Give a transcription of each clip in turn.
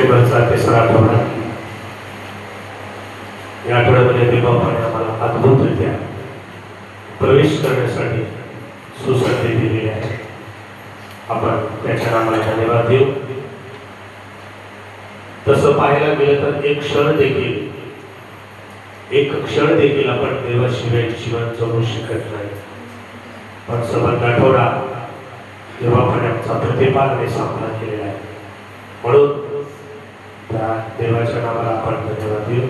डिसेंबरचा 3रा आठवडा. या आठवड्यामध्ये देवबापाने आम्हाला अद्भुतरित्या प्रवेश करण्यासाठी सुसंधी दिलेली आहे. आपण त्याच्या नामाला धन्यवाद देऊ. तसं पाहायला गेलं तर एक क्षण देखील आपण देवाशिवाय जीवन जगू शकत नाही. पण संबंध आठवडा देवबापाने आमचा प्रतिपादने सामना केलेला आहे. म्हणून त्या देवाच्या नावाला आपण धन्यवाद देऊ.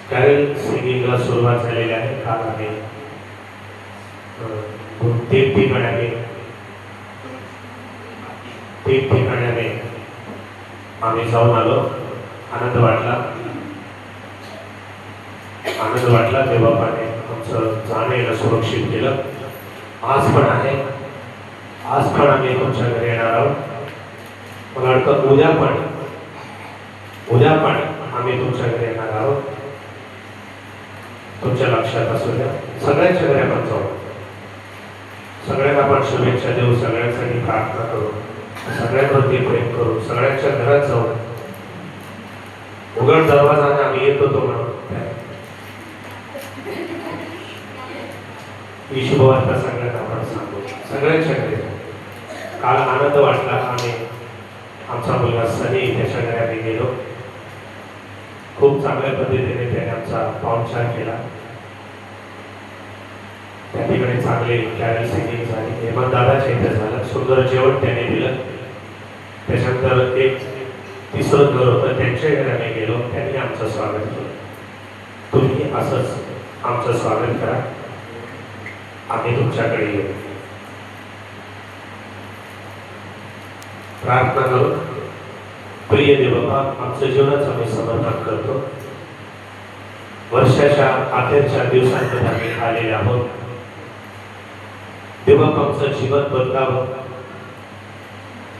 कॅरल सिंगिंगला सुरुवात झालेली आहे. काल आम्ही 3 ठिकाणी आम्ही जाऊन आलो. आनंद वाटला. देवबापाने आमचं जाणं सुरक्षित केलं. आज पण आम्ही तुमच्या घरी येणार आहोत. मला वाटतं उद्या पण आम्ही तुमच्या घरी येणार आहोत. तुमच्या लक्षात असू द्या. सगळ्यांच्या घरी आपण जाऊ. सगळ्यांना आपण शुभेच्छा देऊ. सगळ्यांसाठी प्रार्थना करू. सगळ्यांवरती प्रेम करू. सगळ्यांच्या घरात जाऊ. उघड दरवाजाने आम्ही येत होतो म्हणून ही शुभवार्ता सगळ्यांना आपण सांगू. सगळ्यांच्या घरी काल आनंद वाटला. आम्ही आमचा मुलगा सनी त्याच्या घरी आम्ही गेलो. खूप चांगल्या पद्धतीने त्याने आमचा पाहुणचार केला. त्या ठिकाणी चांगले कॅरल सिंगिंग झाली. हेमंत दादाच्या इथे झालं. सुंदर जेवण त्याने दिलं. त्याच्यानंतर एक 3रं घर होतं. त्यांच्या घरी आम्ही गेलो. त्यांनी आमचं स्वागत केलं. तुम्ही असंच आमचं स्वागत करा. आम्ही तुमच्याकडे येऊ. प्रार्थना करू. प्रिय देवबापा, आमचं जीवनच आम्ही समर्पण करतो. वर्षाच्या अखेरच्या दिवसांमध्ये आम्ही आलेले आहोत. देवबापा, आमचं जीवन बदलावं,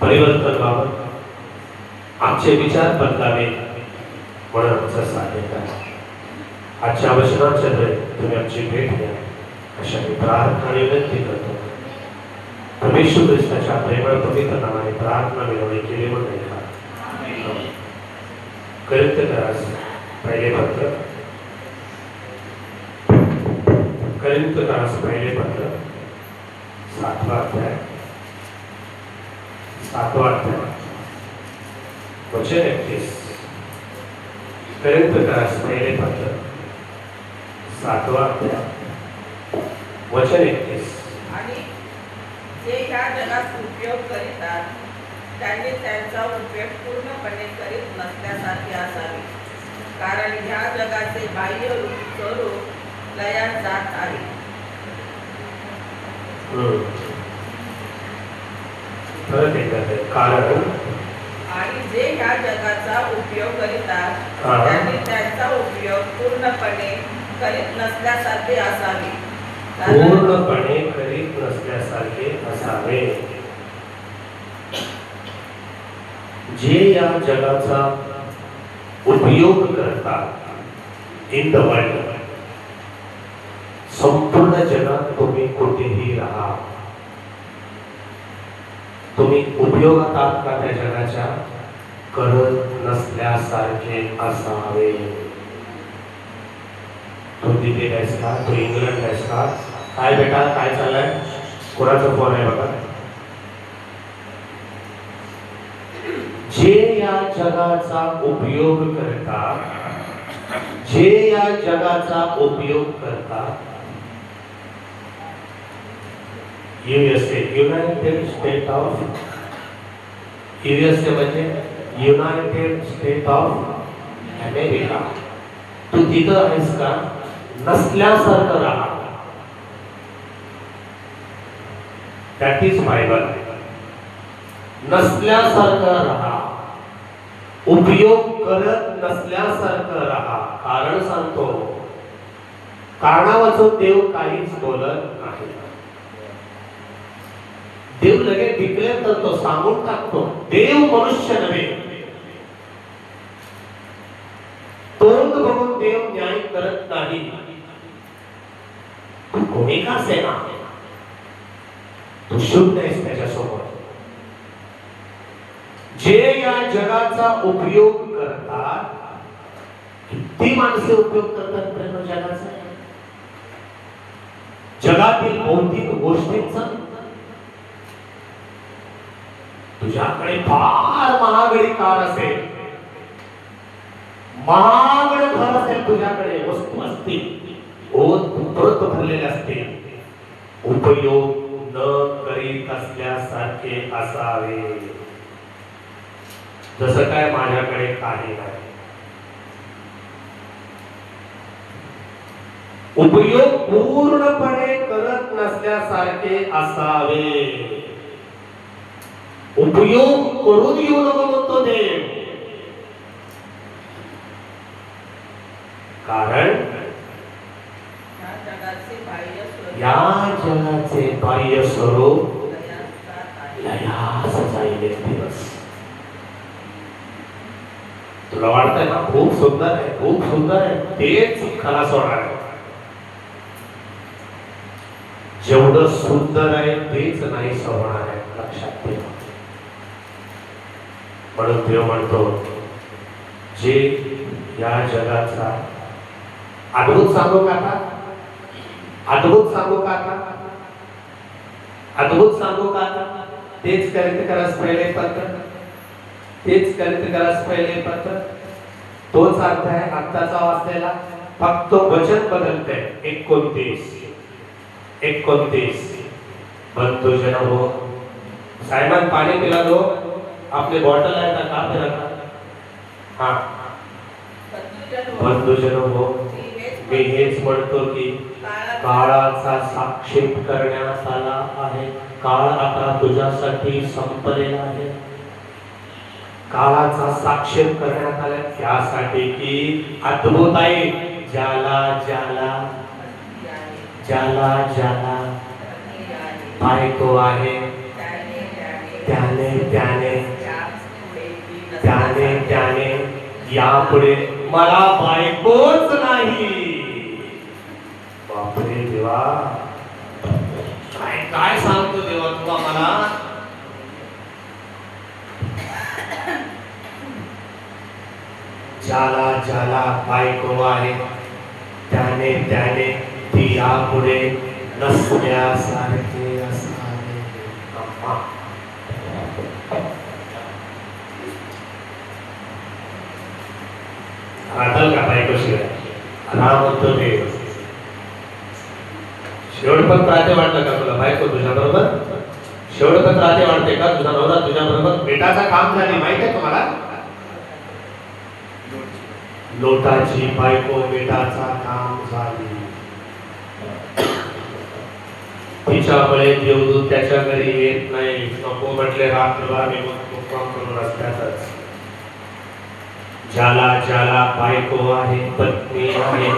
परिवर्तन व्हावं, आमचे विचार बदलावे म्हणून आमचं साध्य करा. आजच्या वचनाच्या द्वारे तुम्ही आमची भेट घ्या अशा मी प्रार्थना विनंती करतो. परमेश्वर ख्रिस्ताच्या प्रेमळ पवित्र नावाने प्रार्थना मिळवणी केली म्हणून ऐका. करिंथकरास पहिले पत्र 7वा अध्याय वचन 31. करिंथकरास पहिले पत्र 7वा अध्याय वचन 31. आणि जे ह्या जगात उपयोग करीतात त्यांनी त्यांचा उपयोग पूर्णपणे करीत नसल्यासारखे असावे. कारण ह्या जगाचे बाह्य स्वरूप लयात जात आहे. कारण आणि जे ह्या जगाचा उपयोग करीतात त्यांनी त्यांचा उपयोग पूर्णपणे करीत नसल्यासारखे असावे. जे या जगाचा उपयोग करतात इन द वर्ल्ड, संपूर्ण जगात तुम्ही कुठेही राहा, तुम्ही उपयोगात आहात का त्या जगाच्या? करत नसल्यासारखे असावे. तू तिथे आहेस का? तू इंग्लंड आहेस का? काय बेटा, काय चाललंय? कोणाचा फोन आहे बघा. जे या जगाचा उपयोग करतात, USA United state of, USA म्हणजे युनायटेड स्टेट ऑफ अमेरिका. तू तिथं आहेस का? नसल्यासारखं राहा. That is Bible. नसल्यासारखं राहा, उपयोग करत नसल्यासारखं राहा. कारण सांगतो, कारणावाचून देव काहीच बोलत नाही. देव लगेच डिक्लेअर करतो, सांगून टाकतो. देव मनुष्य नव्हे. तोंड बघून देव न्याय करत नाही. तू कोणी का सेना, तू शून्य आहेस त्याच्यासोबत. जे या जगाचा उपयोग करतात, किती माणसे उपयोग करतात प्रेम जगाचा, जगातील भौतिक गोष्टींचा. तुझ्याकडे फार महागडी कार असेल, महागड घर असेल, तुझ्याकडे वस्तू असतील, ओतप्रोत भरलेले असतील, उपयोग न करीत असल्यासारखे असावे. जसं काय माझ्याकडे काही नाही. उपयोग पूर्णपणे करत नसल्यासारखे असावे. उपयोग करून येऊ नको म्हणतो देव. कारण या जगाचे बाह्य स्वरूप या जगाचे बाह्य स्वरूप लयास्तात आहे. लयास जाईल एक दिवस. तुला वाटतंय ना खूप सुंदर आहे, खूप सुंदर आहे, तेच खलास होणार आहे. जेवढं सुंदर आहे तेच नाही होणार आहे, लक्षात ठेवा. म्हणून देव म्हणतो, जे या जगाचा अद्भुत सांगू का आता, अद्भुत सांगू का आता, अद्भुत सांगू का आता, तेच करीत करस पहिले पत्र, तेच करीत करस पहिले पत्र. तोच अर्थ आहे आत्ताचा वाचलेला, फक्त वचन बदलते. 29 बंधुजन हो. सायमन पाणी पिला दो, आपले बॉटल आहे का का फिरा का. हा, बंधुजन हो, मी हेच म्हणतो की काळाचा साक्षेप करण्यात आला आहे. काळ आता तुझ्यासाठी संपलेला आहे. काळाचा साक्षेप करण्यात आला त्यासाठी की अद्भुत आहे. ज्याला ज्याला ज्याला ज्याला बायको आहे, त्याने त्याने त्याने त्याने यापुढे मला बायकोच नाही. बापरे देवा, काय काय सांगतो देवा तुला मला. ज्याला ज्याला बायको आहे, त्याने त्याने ती यापुढे नसण्यासारखे असावे. राहताल का बायको शिवाय राम म्हणतो देव. शेवटपर्यंत राहते वाटलं का तुला बायको तुझ्या बरोबर? शेवटपर्यंत राहते वाटते का तुझा नवरा तुझ्या बरोबर? बेटाचा काम झाली माहिती आहे तुम्हाला? लोटाची बायको बेटाचा काम झाली. तिच्यामुळे देवदूत त्याच्या घरी येत नाही. नको म्हटले रात्रभर मी मुक्काम करून रस्त्यातच. ज्याला ज्याला बायको आहे, पत्नी आहे,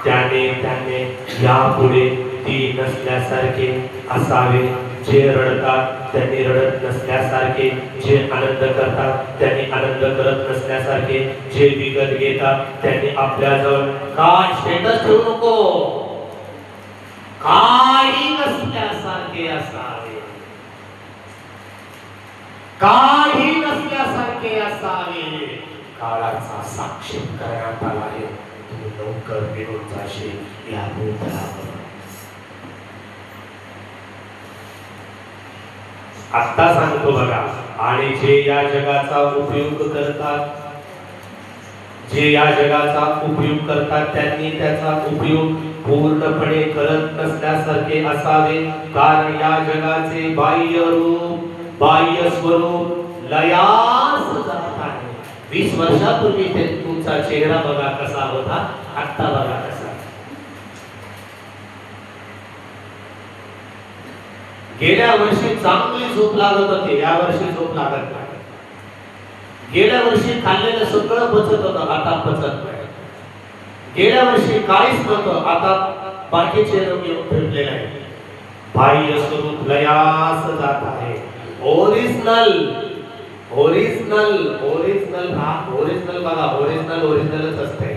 त्याने त्याने यापुढे ती नसल्यासारखे असावे. जे रडतात त्यांनी रडत नसल्यासारखे, जे आनंद करतात त्यांनी आनंद करत नसल्यासारखे, जे विकत घेतात त्यांनी आपल्याजवळ काय स्टेटस ठेवू नको, काही नसल्यासारखे असावे. काही नसल्यासारखे असावे. काळाचा साक्षेप करण्यात आला आहे. तू लवकर निघून जाशील या भूतलावर. आता सांगतो बघा. आणि जे या जगाचा उपयोग करतात, जे या जगाचा उपयोग करतात त्यांनी त्याचा उपयोग पूर्णपणे करत नसल्यासारखे असावे. कारण या जगाचे बाह्य रूप, बाह्य स्वरूप लयास जात आहे. 20 वर्षापूर्वी ते तुमचा चेहरा बघा कसा होता, आता बघा कसा. गेल्या वर्षी चांगली झोप लागत होती, या वर्षी झोप लागत नाही. गेल्या वर्षी खाल्लेलं सगळं पचत होतं, आता पचत नाही. गेल्या वर्षी काहीच नव्हतं, आता बाकीचे रोग येऊन फिरलेले आहे. बाह्य स्वरूप लयास जात आहे. ओरिजिनल ओरिजिनल ओरिजिनल हा ओरिजिनल बघा, ओरिजिनल ओरिजिनलच असते,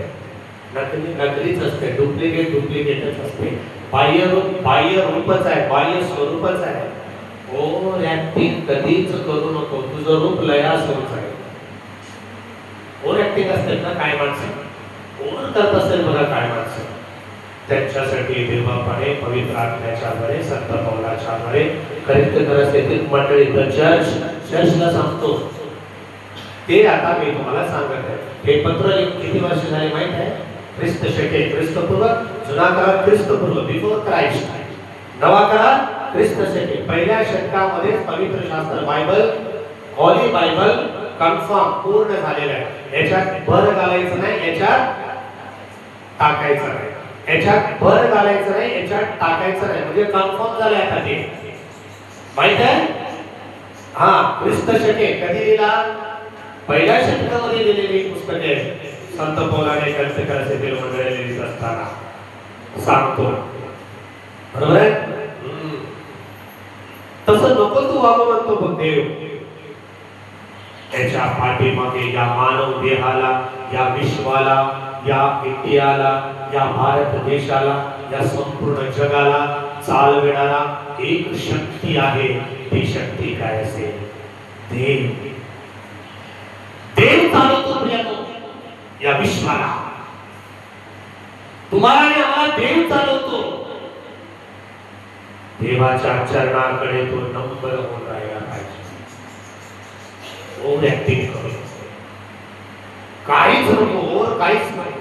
नकली नकलीच असते, डुप्लिकेट डुप्लिकेटच असते. बाह्य रूप बाह्य रूपच आहे, बाह्य स्वरूपच आहे. ओव्हर ऍक्टिंग कधीच करू नको. तुझं रूप लयास होऊन जाईल. ओव्हर ऍक्टिंग असते ना काय माणसं, ओव्हर करत असेल बघा काय माणसं, त्यांच्यासाठी देवबापाने पवित्र आत्म्याच्या आधारे संत पौलाच्या आधारे करित येथील मंडळी चर्चला सांगतो ते आता मी तुम्हाला सांगत आहे. हे पत्र किती वर्ष झाले माहित आहे? ख्रिस्त शके ख्रिस्तपूर्व, जुना करार ख्रिस्तपूर्व बिफोर क्राइस्ट, नवा करार ख्रिस्त शके. पहिल्या शतकामध्ये पवित्र शास्त्र बायबल, हॉली बायबल कन्फर्म पूर्ण झालेलं आहे. याच्यात भर घालायचं नाही, याच्यात टाकायचं नाही, याच्यात भर घालायचं नाही, याच्यात टाकायचं नाही, म्हणजे कन्फर्म झालं आता ते माहित आहे. हा ख्रिस्त शके कधी लिहिला? पहिल्या शतकामध्ये लिहिलेली पुस्तके संत पौलाने कलकत्यातील मंडळी लिहित असताना सांगतो. बरोबर आहे? तसं नको तू वागू म्हणतो बघ देव. त्याच्या पाठीमागे या मानव देहाला, या विश्वाला, या इंडियाला, या भारत देशाला, या संपूर्ण जगाला चालविणारा एक शक्ती आहे. ती शक्ती काय असेल? देव. देव चालवतो प्रियानो या विश्वाला. तुम्हाला आणि आम्हाला देव चालवतो. देवाच्या चरणाकडे तो नंबर होऊन राहिला पाहिजे. ओव्हर ऍक्टिंग करू काहीच नको, ओव्हर काहीच नाही.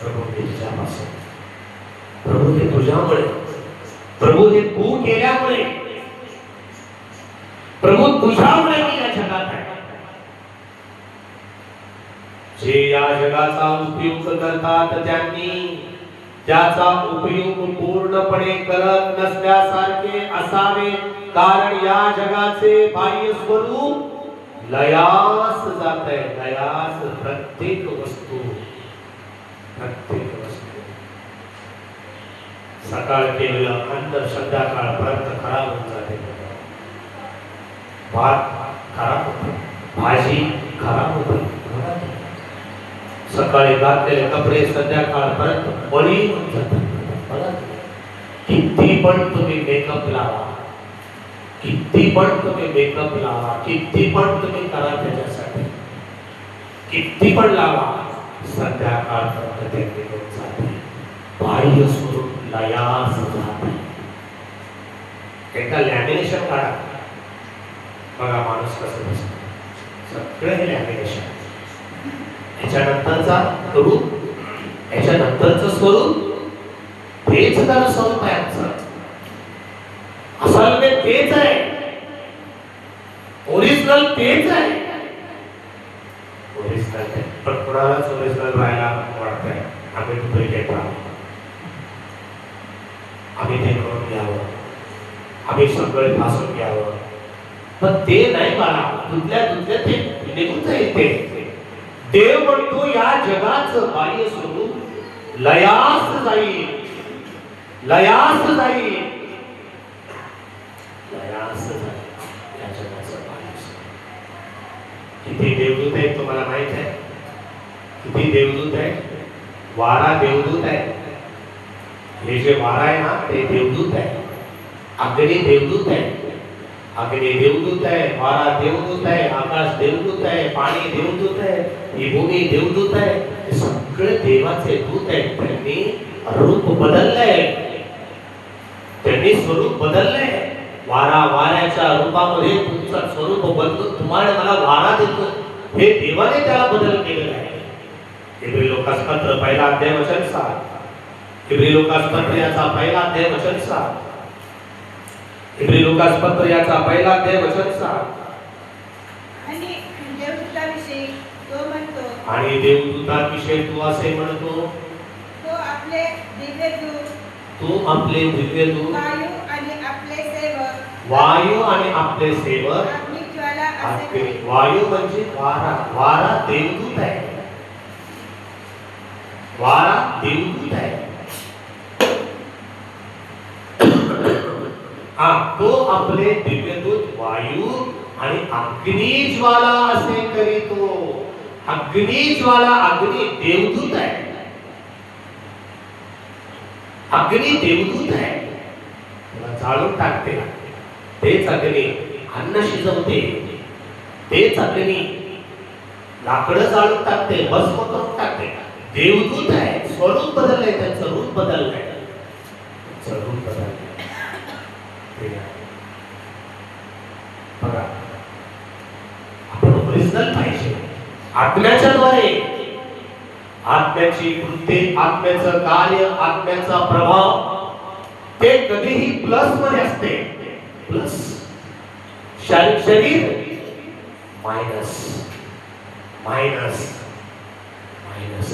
प्रभू हे तुझ्यापासून, प्रभू हे तुझ्यामुळे, प्रभू हे तू केल्यामुळे, प्रभू तुझ्यामुळे मी या जगात आहे. जे या जगाचा उपयोग करतात त्यांनी त्याचा उपयोग पूर्णपणे करत नसल्यासारखे असावे. कारण या जगाचे बाह्य स्वरूप लयास जात आहे. लयास प्रत्येक वस्तू, प्रत्येक वस्तू. सकाळ केलेलं अन्न संध्याकाळपर्यंत खराब होऊन जाते. भात खराब होतो, भाजी खराब होते, सकाळी घातलेले कपडे संध्याकाळपर्यंत बळी होऊन जातात. किती पण तुम्ही मेकअप लावा, किती पण तुम्ही मेकअप लावा, किती पण तुम्ही करा त्याच्यासाठी, किती पण लावा, संध्याकाळपर्यंत ते निघून जाते. बाह्य स्वरूप लयास जाते. एकदा लॅमिनेशन काढा बघा माणूस कसं दिसतो. सगळं हे लॅमिनेशन. याच्यानंतरचा रूप, याच्यानंतरचं स्वरूप, तेच तर स्वरूप आहे आमचं. असल में तेच आहे, ओरिजिनल तेच आहे. ओरिजिनल आहे पण कुणालाच ओरिजिनल राहायला वाटतंय. आम्ही डुप्लिकेट राहतो, आम्ही ते करून घ्यावं, आम्ही सगळं भासून घ्यावं. पण ते नाही मला दुधल्या ते निघून जाईल. ते देव म्हणतो या जगाचं बाह्य स्वरूप लयास जाईल, लयास जाईल, लयास जाईल. या जगाचं बाह्य स्वरूप. किती देवदूत आहेत तुम्हाला माहित आहे? किती देवदूत आहे? 12 देवदूत आहे. हे जे 12 आहे ना ते देवदूत आहे. अग्नी देवदूत आहे, अग्नि देवदूत आहे, वारा देवदूत आहे, आकाश देवदूत आहे, पाणी देवदूत आहे, ही भूमी देवदूत आहे. हे सगळे देवाचे दूत आहेत. त्यांनी रूप बदललंय, त्यांनी स्वरूप बदललंय. वारा वाऱ्याच्या रूपामध्ये तुमचं स्वरूप बदलून तुम्हाला मला वारा देतो. हे देवाने त्याला बदल केलेला आहे. इब्री लोकास पत्र पहिला अध्याय वचन 7. इब्री लोकास पत्र याचा पहिला अध्याय वचन 7. इब्री लोकास पत्र याचा पहिला अध्याय वचन 7. आणि देवदूताविषयी तो म्हणतो, आणि देवदूताविषयी तू असे म्हणतो, तो आपले दिव्यदूत, तू आपले दिव्यदूत, वायू आणि आपले सेवक, वायू आणि आपले सेवक, अग्निज्वाला असे अग्नि. करीत. वायू म्हणजे वारा, वारा देवदूत आहे, वारा देवदूत आहे. तो आपले दिव्यदूत वायू आणि अग्निज्वाला असे करीतो. अग्निज्वाला, अग्नि देवदूत आहे, अग्नि देवदूत आहे. तुला जाळून टाकते, तेच अग्नी अन्न शिजवते, तेच अग्नी लाकडं जाळून टाकते, भस्म करून टाकते. देवदूत आहे, स्वरूप बदललंय, त्यांचं रूप बदललंय, स्वरूप बदललंय. बघा, आपण ओरिजिनल पाहिजे. आत्म्याच्या द्वारे आत्म्याची कृत्ये, आत्म्याचं कार्य, आत्म्याचा प्रभाव ते कधीही प्लस मध्ये असते. प्लस शरीर मायनस मायनस मायनस.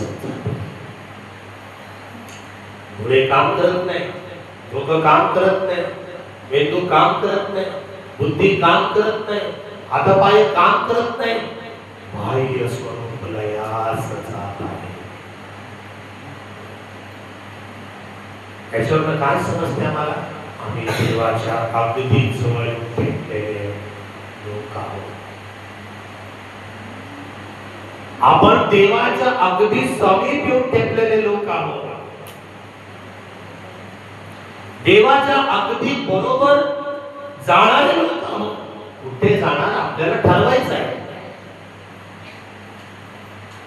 डोळे काम करत नाही, डोकं काम करत नाही, मेंदू काम करत नाही, बुद्धी काम करत नाही, हातपाय काम करत नाही. बाह्य स्वरूप लयास जात आहे. याच्यावर काय समजते आम्हाला? आम्ही देवाच्या अगदी जवळ भेटलेले लोक आहोत. आपण देवाच्या अगदी समीप येऊन टेकलेले लोक आहोत. देवाच्या अगदी बरोबर जाणारे लोक आहोत. कुठे जाणार आपल्याला ठरवायचं आहे.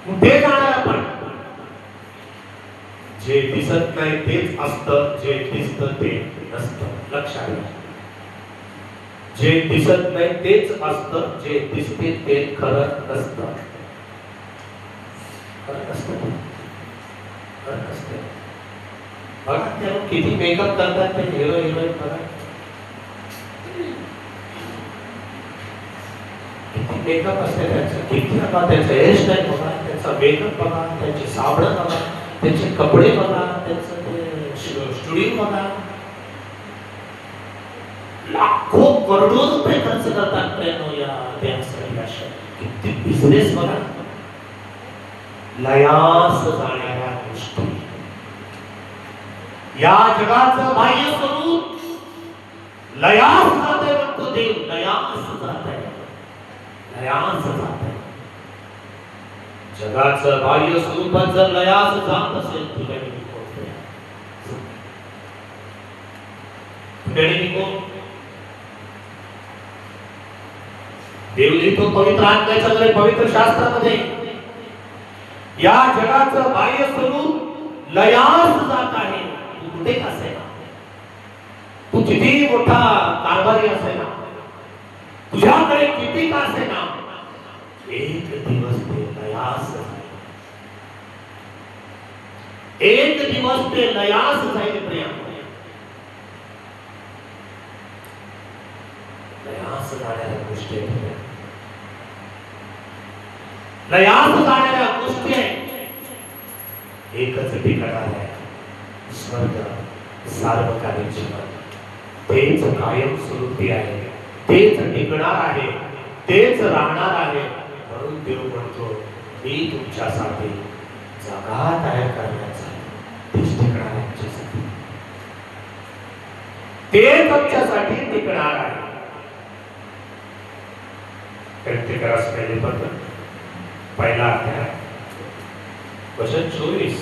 कुठे जाणार आपण? जे दिसत नाही तेच असतं, जे दिसतं ते नसतं. लक्षात घ्या. जे दिसत नाही तेच असतं, जे दिसते ते खरं नसतं. खरं नसतं, खरं नसतं. बघा तेव्हा किती मेकअप करतात ते हिरो हिरोईन. बघा किती मेकअप असते त्यांचं, किती बघा त्यांचं हेअरस्टाईल बघा, त्यांचा मेकअप बघा, त्यांची साबणं बघा, त्यांचे कपडे बघा, त्यांचं स्टुडिओ बघा. लाखो करोडो रुपये खर्च करतात प्रेम या त्यांसाठी. किती बिझनेस बघा. लयास जाणाऱ्या गोष्टी. या जगाचं बाह्य स्वरूप लयास जात आहे म्हणतो देव. लयास जात आहे, लयास जात आहे. जगाचं बाह्य स्वरूपात जर लयास जात असेल तुझ्या देव लिहितो पवित्र आत्म्याच्या पवित्र शास्त्रामध्ये, या जगाचं बाह्य स्वरूप लयास जात आहे. तू कुठे असेल, तू किती मोठा कारभारी असेल, तुझ्याकडे किती का असेल, एक दिवस ते लयास जाईल. एक दिवस ते लयास जाईल. प्रिया, लयास जाणाऱ्या गोष्टी आहेत. लयास जाणाऱ्या गोष्टी आहेत. एकच ठिकाण आहे, स्वर्ग, सार्वकालिक जीवन. तेच कायम स्वरूपी आहे, तेच टिकणार आहे, तेच राहणार आहे. म्हणून देव म्हणतो, मी तुमच्यासाठी जागा तयार करण्याचा, तेच टिकणार आहे तुमच्यासाठी, ते तुमच्यासाठी टिकणार आहे. पेंटेकॉस्ट पहिले पत्र पहिला अध्याय वचन 24.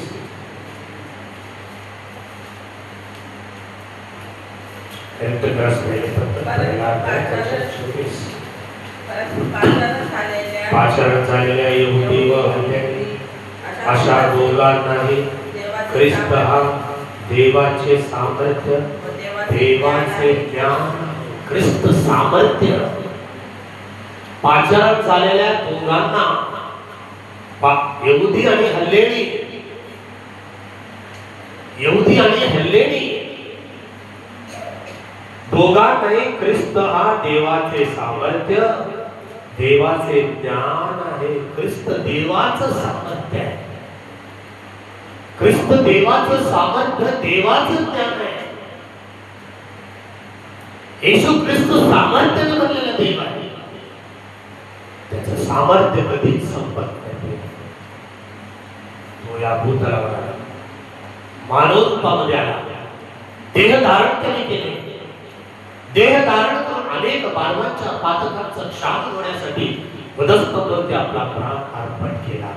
पेंटेकॉस्ट पहिले पत्र पहिला अध्याय वचन 24. पाचारण झालेल्या यहुदी व हल्ल्यानी अशा दोघांनाही ख्रिस्त हा देवाचे सामर्थ्य, देवाचे ज्ञान, ख्रिस्त सामर्थ्य. पाचारण झालेल्या दोघांना, यहुदी आणि हल्लेनी, यहुदी आणि हल्लेनी दोघांनाही ख्रिस्त हा देवाचे सामर्थ्य, देवाचे ज्ञान आहे. ख्रिस्त देवाचं सामर्थ्य आहे. ख्रिस्त देवाचं सामर्थ्य, देवाचं ज्ञान आहे. येशू ख्रिस्त सामर्थ्याने बनलेला देव आहे. त्याचं सामर्थ्य कधीच संपत नाही. तो या भूतलावर आला, मानव रूपामध्ये आला, देह धारण त्याने केले. देह धारण करून अनेक मानवांच्या पातकांचा क्षाम होण्यासाठी वधस्तंभावरती आपला प्राण अर्पण केला,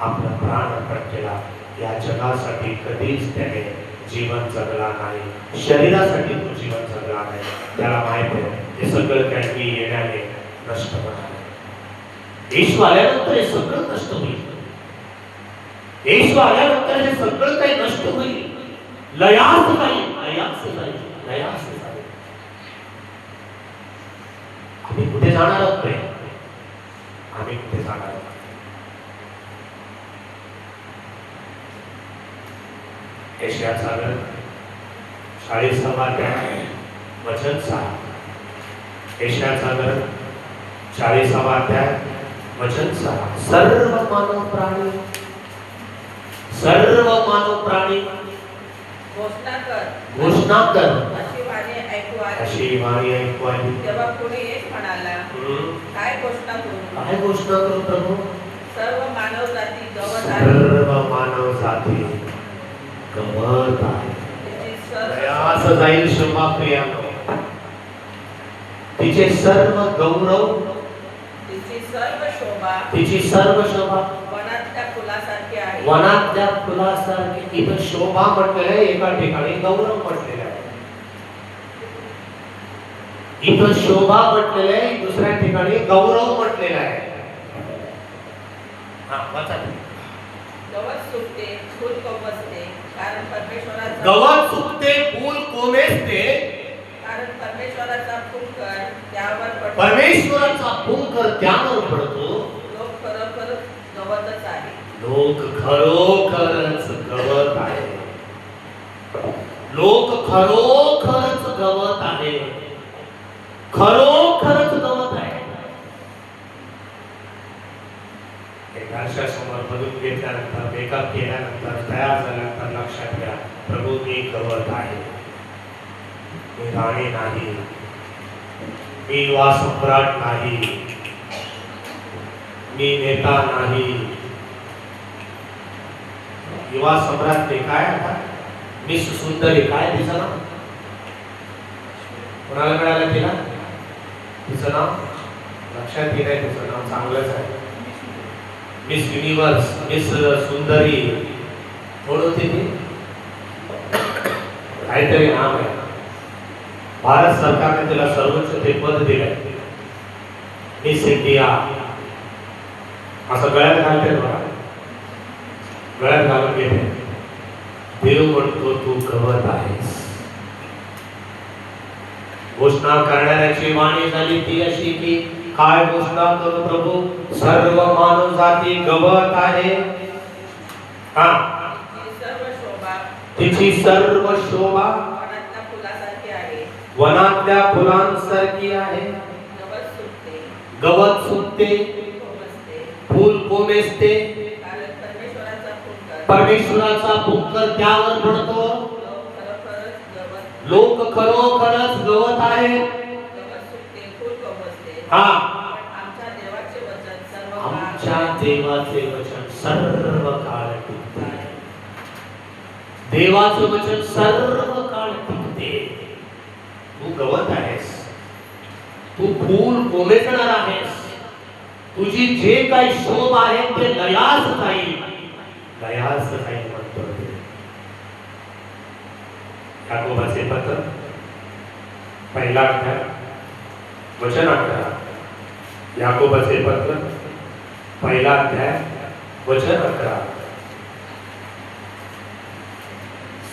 आपला प्राण अर्पण केला. या जगासाठी कधीच त्याने जीवन जगला नाही, शरीरासाठी तो जीवन जगला नाही. त्याला माहित आहे नष्ट होणार. येशू आल्यानंतर हे सगळं नष्ट होईल. येशू आल्यानंतर हे सगळं काही नष्ट होईल. लयास जाईल, लयास जाईल, लयास जाईल. आम्ही कुठे जाणार आहोत रे? आम्ही कुठे जाणार आहोत? यशायाचा ग्रंथ 40वा अध्याय वचन 6. यशायाचा ग्रंथ 40वा अध्याय वचन 6. सर्व मानव प्राणी घोषणा कर अशी वाणी ऐकू आली. तेव्हा कोणी एक म्हणाला, काय घोषणा करू? काय घोषणा करू प्रभू? सर्व मानव जाती गवत आहे. सर्व मानव जाती गवत आहे. लयास जाईल शोभा प्रियानो. तिचे सर्व गौरव, तिची सर्व शोभा, तिची सर्व शोभा वनातल्या फुलासारखी आहे. वनातल्या फुलासारखी. इथं शोभा म्हटलेलं आहे, एका ठिकाणी गौरव म्हटलेलं आहे. इथं शोभा म्हटलेलं आहे, दुसऱ्या ठिकाणी गौरव म्हटलेलं आहे. गवत सुकते, फूल कोमेजते, कारण परमेश्वराचा गवत सुकते, फूल कोमेजते, कारण परमेश्वराचा फुंकर त्यावर पडतो. परमेश्वराचा फुंकर त्यावर पडतो. लोक खरोखरच गवतच आहे. लोक खरोखरच गवत आहे. लोक खरोखरच गवत आहे. खरोखरच गवत आहे. घरच्या समोर बघून घेतल्यानंतर, मेकअप केल्यानंतर, तयार झाल्यानंतर लक्षात घ्या, प्रभू मी गवत आहे. मी राणी नाही, मी युवा सम्राट नाही, मी नेता नाही. युवा सम्राट काय आता? मिस सुंदरी काय तिचं नाव? कोणाला मिळालं तिला? तिचं नाव लक्षात येत आहे. तिचं नाव चांगलंच आहे. मिस युनिवर्स, मिस सुंदरी कोण होती ती? काहीतरी नाव आहे. भारत सरकारने तिला सर्वोच्च ते पद दिलंय, मिस इंडिया. असं गळ्यात घालते बघा, गळ्यात घालून घेते. देव म्हणतो तू गवत आहेस. घोषणा करणाऱ्याची वाणी झाली ती अशी की काय घोषणा करू प्रभू? सर्व मानव जाती गवत आहे. तिची सर्व शोभा वनातल्या फुलासारखी आहे. वनातल्या फुलांसारखी आहे. गवत सुकते, फूल कोमेजते, कारण परमेश्वराचा फुंकर त्यावर पडतो. लोक खरोखरच गवत आहे. आमच्या देवाचे वचन सर्व काळ टिकते. देवाचे वचन सर्व काळ टिकते. तू गवत आहेस. तू फूल कोमेजणार आहेस. तुझी जे काही शोभा आहे ते लयास जाईल, लयास जाईल म्हणतो. याकोबाचे पत्र 1 अध्याय वचन 11. याकोबाचे पत्र 1 अध्याय वचन 11.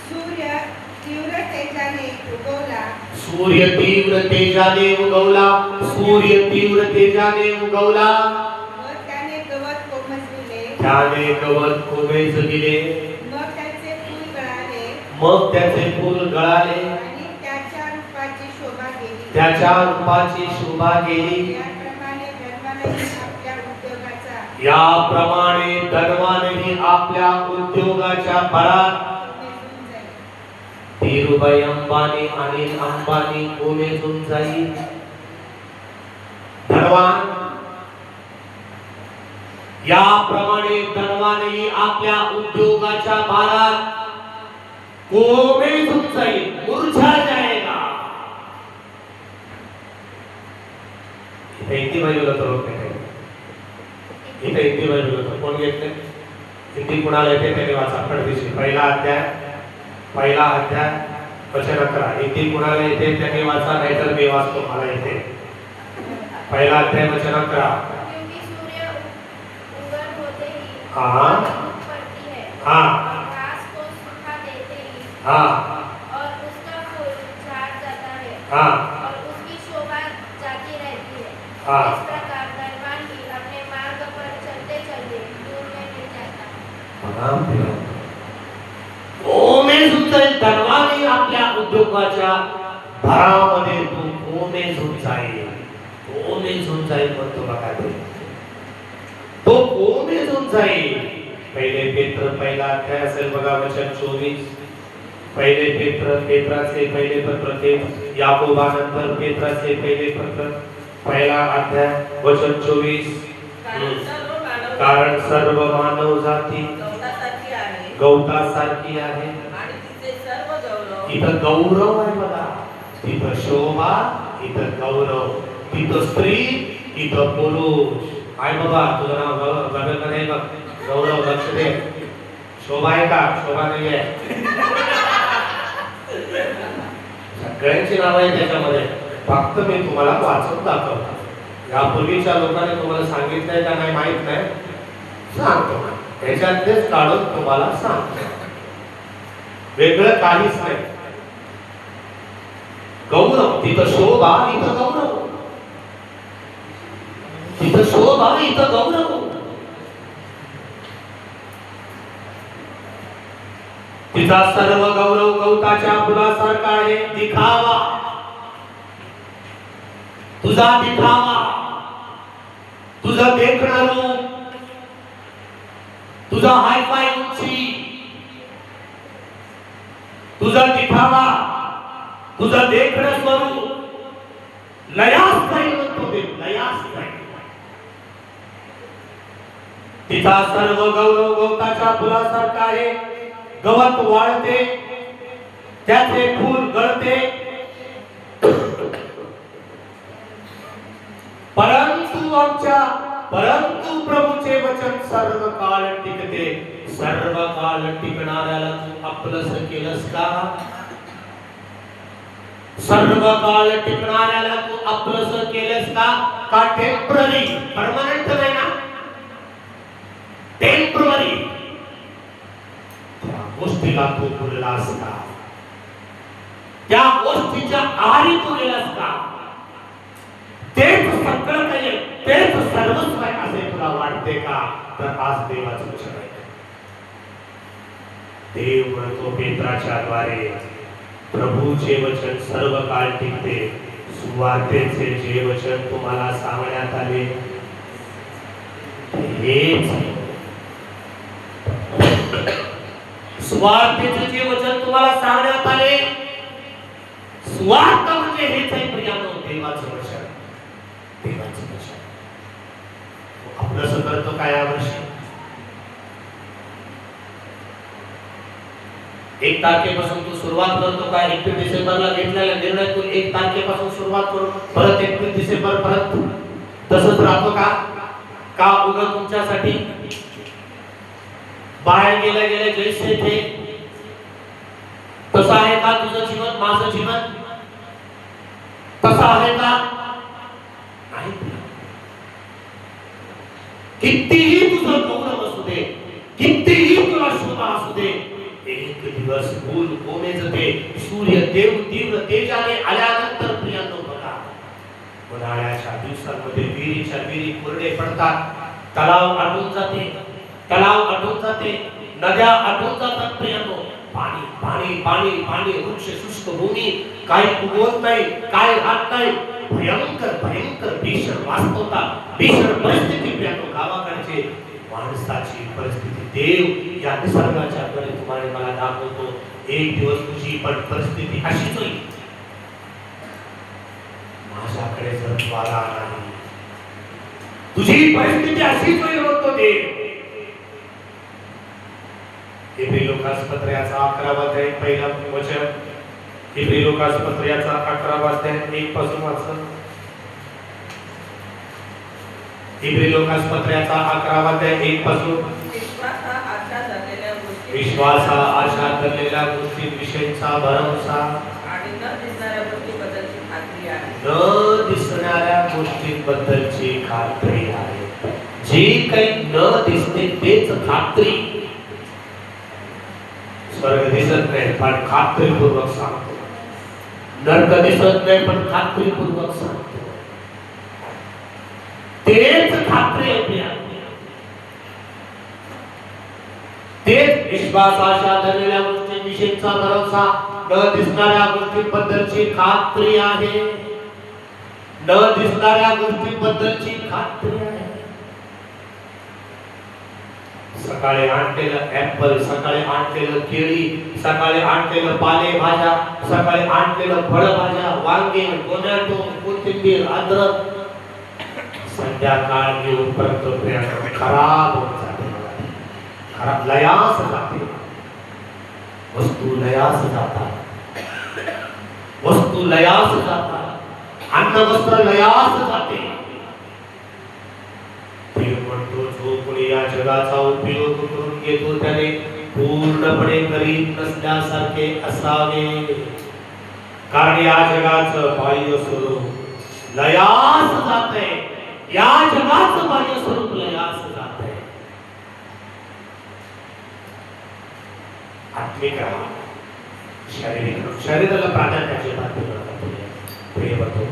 सूर्य तीव्र तेजाने उगवला. सूर्य तीव्र तेजाने उगवला. सूर्य तीव्र तेजाने उगवला. मग त्याने गवत कोमेजविले. त्याने गवत कोमेजविले. मग त्याचे फूल गळाले. मग त्याचे फूल गळाले. आणि त्याच्या रूपाची शोभा गेली. त्याच्या रूपाची शोभा गेली. याप्रमाणे धनवानही आपल्या उद्योगाच्या बळात धीरुभाई अंबानी, अनिल अंबानी कोमेजून जाईल. धनवान याप्रमाणे धनवानही आपल्या उद्योगाच्या भारात कोमेजून जाईल, मुरझा जाएगा. हिंदी बाजूला तर होत नाही. इथे हिंदी बाजूला तर कोण घेतले? हिंदी कुणाला येते त्याने वाचा. पडदिशी 1 अध्याय वचन 11. हिंदी कुणाला येते त्याने वाचा, नाहीतर मी वाचतो, मला येते. पहिला अध्याय वचन 11. क्योंकि सूर्य उगत होते ही हाँ. धूप पड़ती है हाँ. और घास को सूखा देते ही हाँ. और उसका फूल झाड़ जाता है हाँ. और उसकी शोभा जाती रहती है। हाँ. इस प्रकार धनवान भी अपने मार्ग पर चलते चलते दूर में मिल जाता है। कोमेजून जाईल. धनवानही आपल्या उद्योगाच्या भरामध्ये तू कोमेजून जाईल. कोमेजून जाईल म्हणतो बघा ते. तो कोमेजून जाईल. पहिले पेत्र पहिला अध्याय असेल बघा वचन 24. पहिले पेत्राचे पहिले पत्र ते याकोबानंतर पेत्राचे पहिले पत्र पहिला अध्याय वचन 24. कारण सर्व मानव जाती गवतासारखी आहे गवतासारखी आहे. आणि तिचे सर्व गौरव इथं गौरव आहे बघा. तिथं शोभा, इथं गौरव. तिथं स्त्री, इथं पुरुष. आहे बाबा तुझं नाव गगन मध्ये बघ. गौरव लक्ष दे. शोभा आहे का? शोभा नाही आहे. सगळ्यांची नाव आहे त्याच्यामध्ये. फक्त मी तुम्हाला वाचून दाखवतो. यापूर्वीच्या लोकांनी तुम्हाला सांगितलंय का नाही माहित नाही. सांगतो त्याच्यातलेच काढून तुम्हाला सांगतो. वेगळं काहीच नाही. गौरव तिथं शोभा, इथं गौरव. तिथं शोभा, इथं गौरव. तिचा सर्व गौरव गवताच्या फुलासारखा आहे. दिखावा, तुझा दिखावा, तुझं देखणं रूप, तुझा हायफाय उंची, तुझा दिखावा, तुझं देखणं स्वरूप लयास जाईल म्हणतो ते. लयास जाईल. तिचा सर्व गौरव गवताच्या फुलासारखा आहे. गवत वाळते, त्याचे फूल गळते, परंतु प्रभूचे वचन सर्व काळ टिकते. सर्व काळ टिकणाऱ्याला तू आपलंस केलंस का? सर्व काळ टिकणाऱ्याला तू आपलंस केलंस का? का टेम्पररी, परमनंट नाही ना. टेम्पररी गोष्टीला तू बोललास का? त्या गोष्टीच्या आहारी तू गेलास का? तेच सगळं काही, तेच सर्वस्व आहे असे तुला वाटते का? तर आज देवाचं वचन आहे. देव म्हणतो पेत्राच्या द्वारे प्रभूचे वचन सर्व काळ टिकते. सुवार्तेचे जे वचन तुम्हाला सांगण्यात आले हेच. सुवार्तेचे जे वचन तुम्हाला सांगण्यात आले, सुवार्ता म्हणजे हेच आहे प्रियानो. देवाचं वचन, देवाचं वचन. आपलं करतो काय यावर्षी 1 तारखेपासून तू सुरुवात करतो काय? 31 डिसेंबरला घेतलेला निर्णय तू 1 तारखेपासून सुरुवात करून परत 31 डिसेंबर परत तसंच राहतो का? का उगा तुमच्यासाठी बाहेर गेले जैसे थे तसं आहे का तुझं जीवन? माझं जीवन तसं आहे का? नाही. कितीही तुझं गौरव असू दे, कितीही तुला शोभा असू दे, एक दिवस फूल कोमेजते. सूर्य देव तीव्र तेजाने आल्यानंतर प्रियांनो बघा, उन्हाळ्याच्या दिवसांमध्ये विहिरीच्या विहिरी कोरडे पडतात. तलाव आटून जाते, तलाव आटून जाते, नद्या आटून जातात प्रियांनो. पाणी पाणी पाणी पाणी, वृक्ष शुष्क भूमी, काही उगवत नाही, काय राहत नाही. भयंकर भयंकर भीषण वास्तवता, भीषण परिस्थिती प्रियांनो. गावाकडचे माणसाची परिस्थिती देव या निसर्गाच्या कडे तुम्हाला मला दाखवतो. एक दिवस तुझी पण परिस्थिती अशीच होईल. माझ्याकडे जर तू आला नाही, तुझी परिस्थिती अशीच होईल म्हणतो देव. इब्री लोकासपत्र याचा 11वा अध्याय पहिला वचन. इब्री लोकासपत्र याचा 11वा अध्याय 1 पासून वाचा. इब्री लोकासपत्र याचा 11वा अध्याय 1 पासून. विश्वास हा आशा धरलेल्या गोष्टींविषयीचा भरवसा आणि न दिसणाऱ्या गोष्टीबद्दलची खात्री आहे. न दिसणाऱ्या गोष्टींबद्दलची खात्री आहे. जे काही न दिसते तेच खात्री. स्वर्ग दिसत नाही पण खात्रीपूर्वक सांगतो, नरक दिसत नाही पण खात्रीपूर्वक सांगतो, तेच खात्री आहे. तेच विश्वासाच्या धरलेल्या गोष्टींविषयीचा भरोसा, न दिसणाऱ्या गोष्टींबद्दलची खात्री आहे. न दिसणाऱ्या गोष्टींबद्दलची खात्री आहे. सकाळी आणलेलं ऍपल, सकाळी आणलेलं केळी, सकाळी आणलेलं पालेभाज्या, सकाळी आणलेलं फळभाज्या, वांगे, टोमॅटो, कोथिंबीर, अद्रक, संध्याकाळ येऊपर्यंत खराब होत जाते. खराब लयास जाते. वस्तू लयास जातात. वस्तू लयास जातात. अन्न वस्त्र लयास जाते. म्हणतो जो कोणी या जगाचा उपयोग करून घेतो त्याने पूर्णपणे करीत नसल्यासारखे असावे. कारण या जगाचं बाह्य स्वरूप लयास जाते. या जगाचं बाह्य स्वरूप लयास जाते. आत्मिक राहा. शारीरिक शरीराला प्राधान्याचे प्रिय बनतो.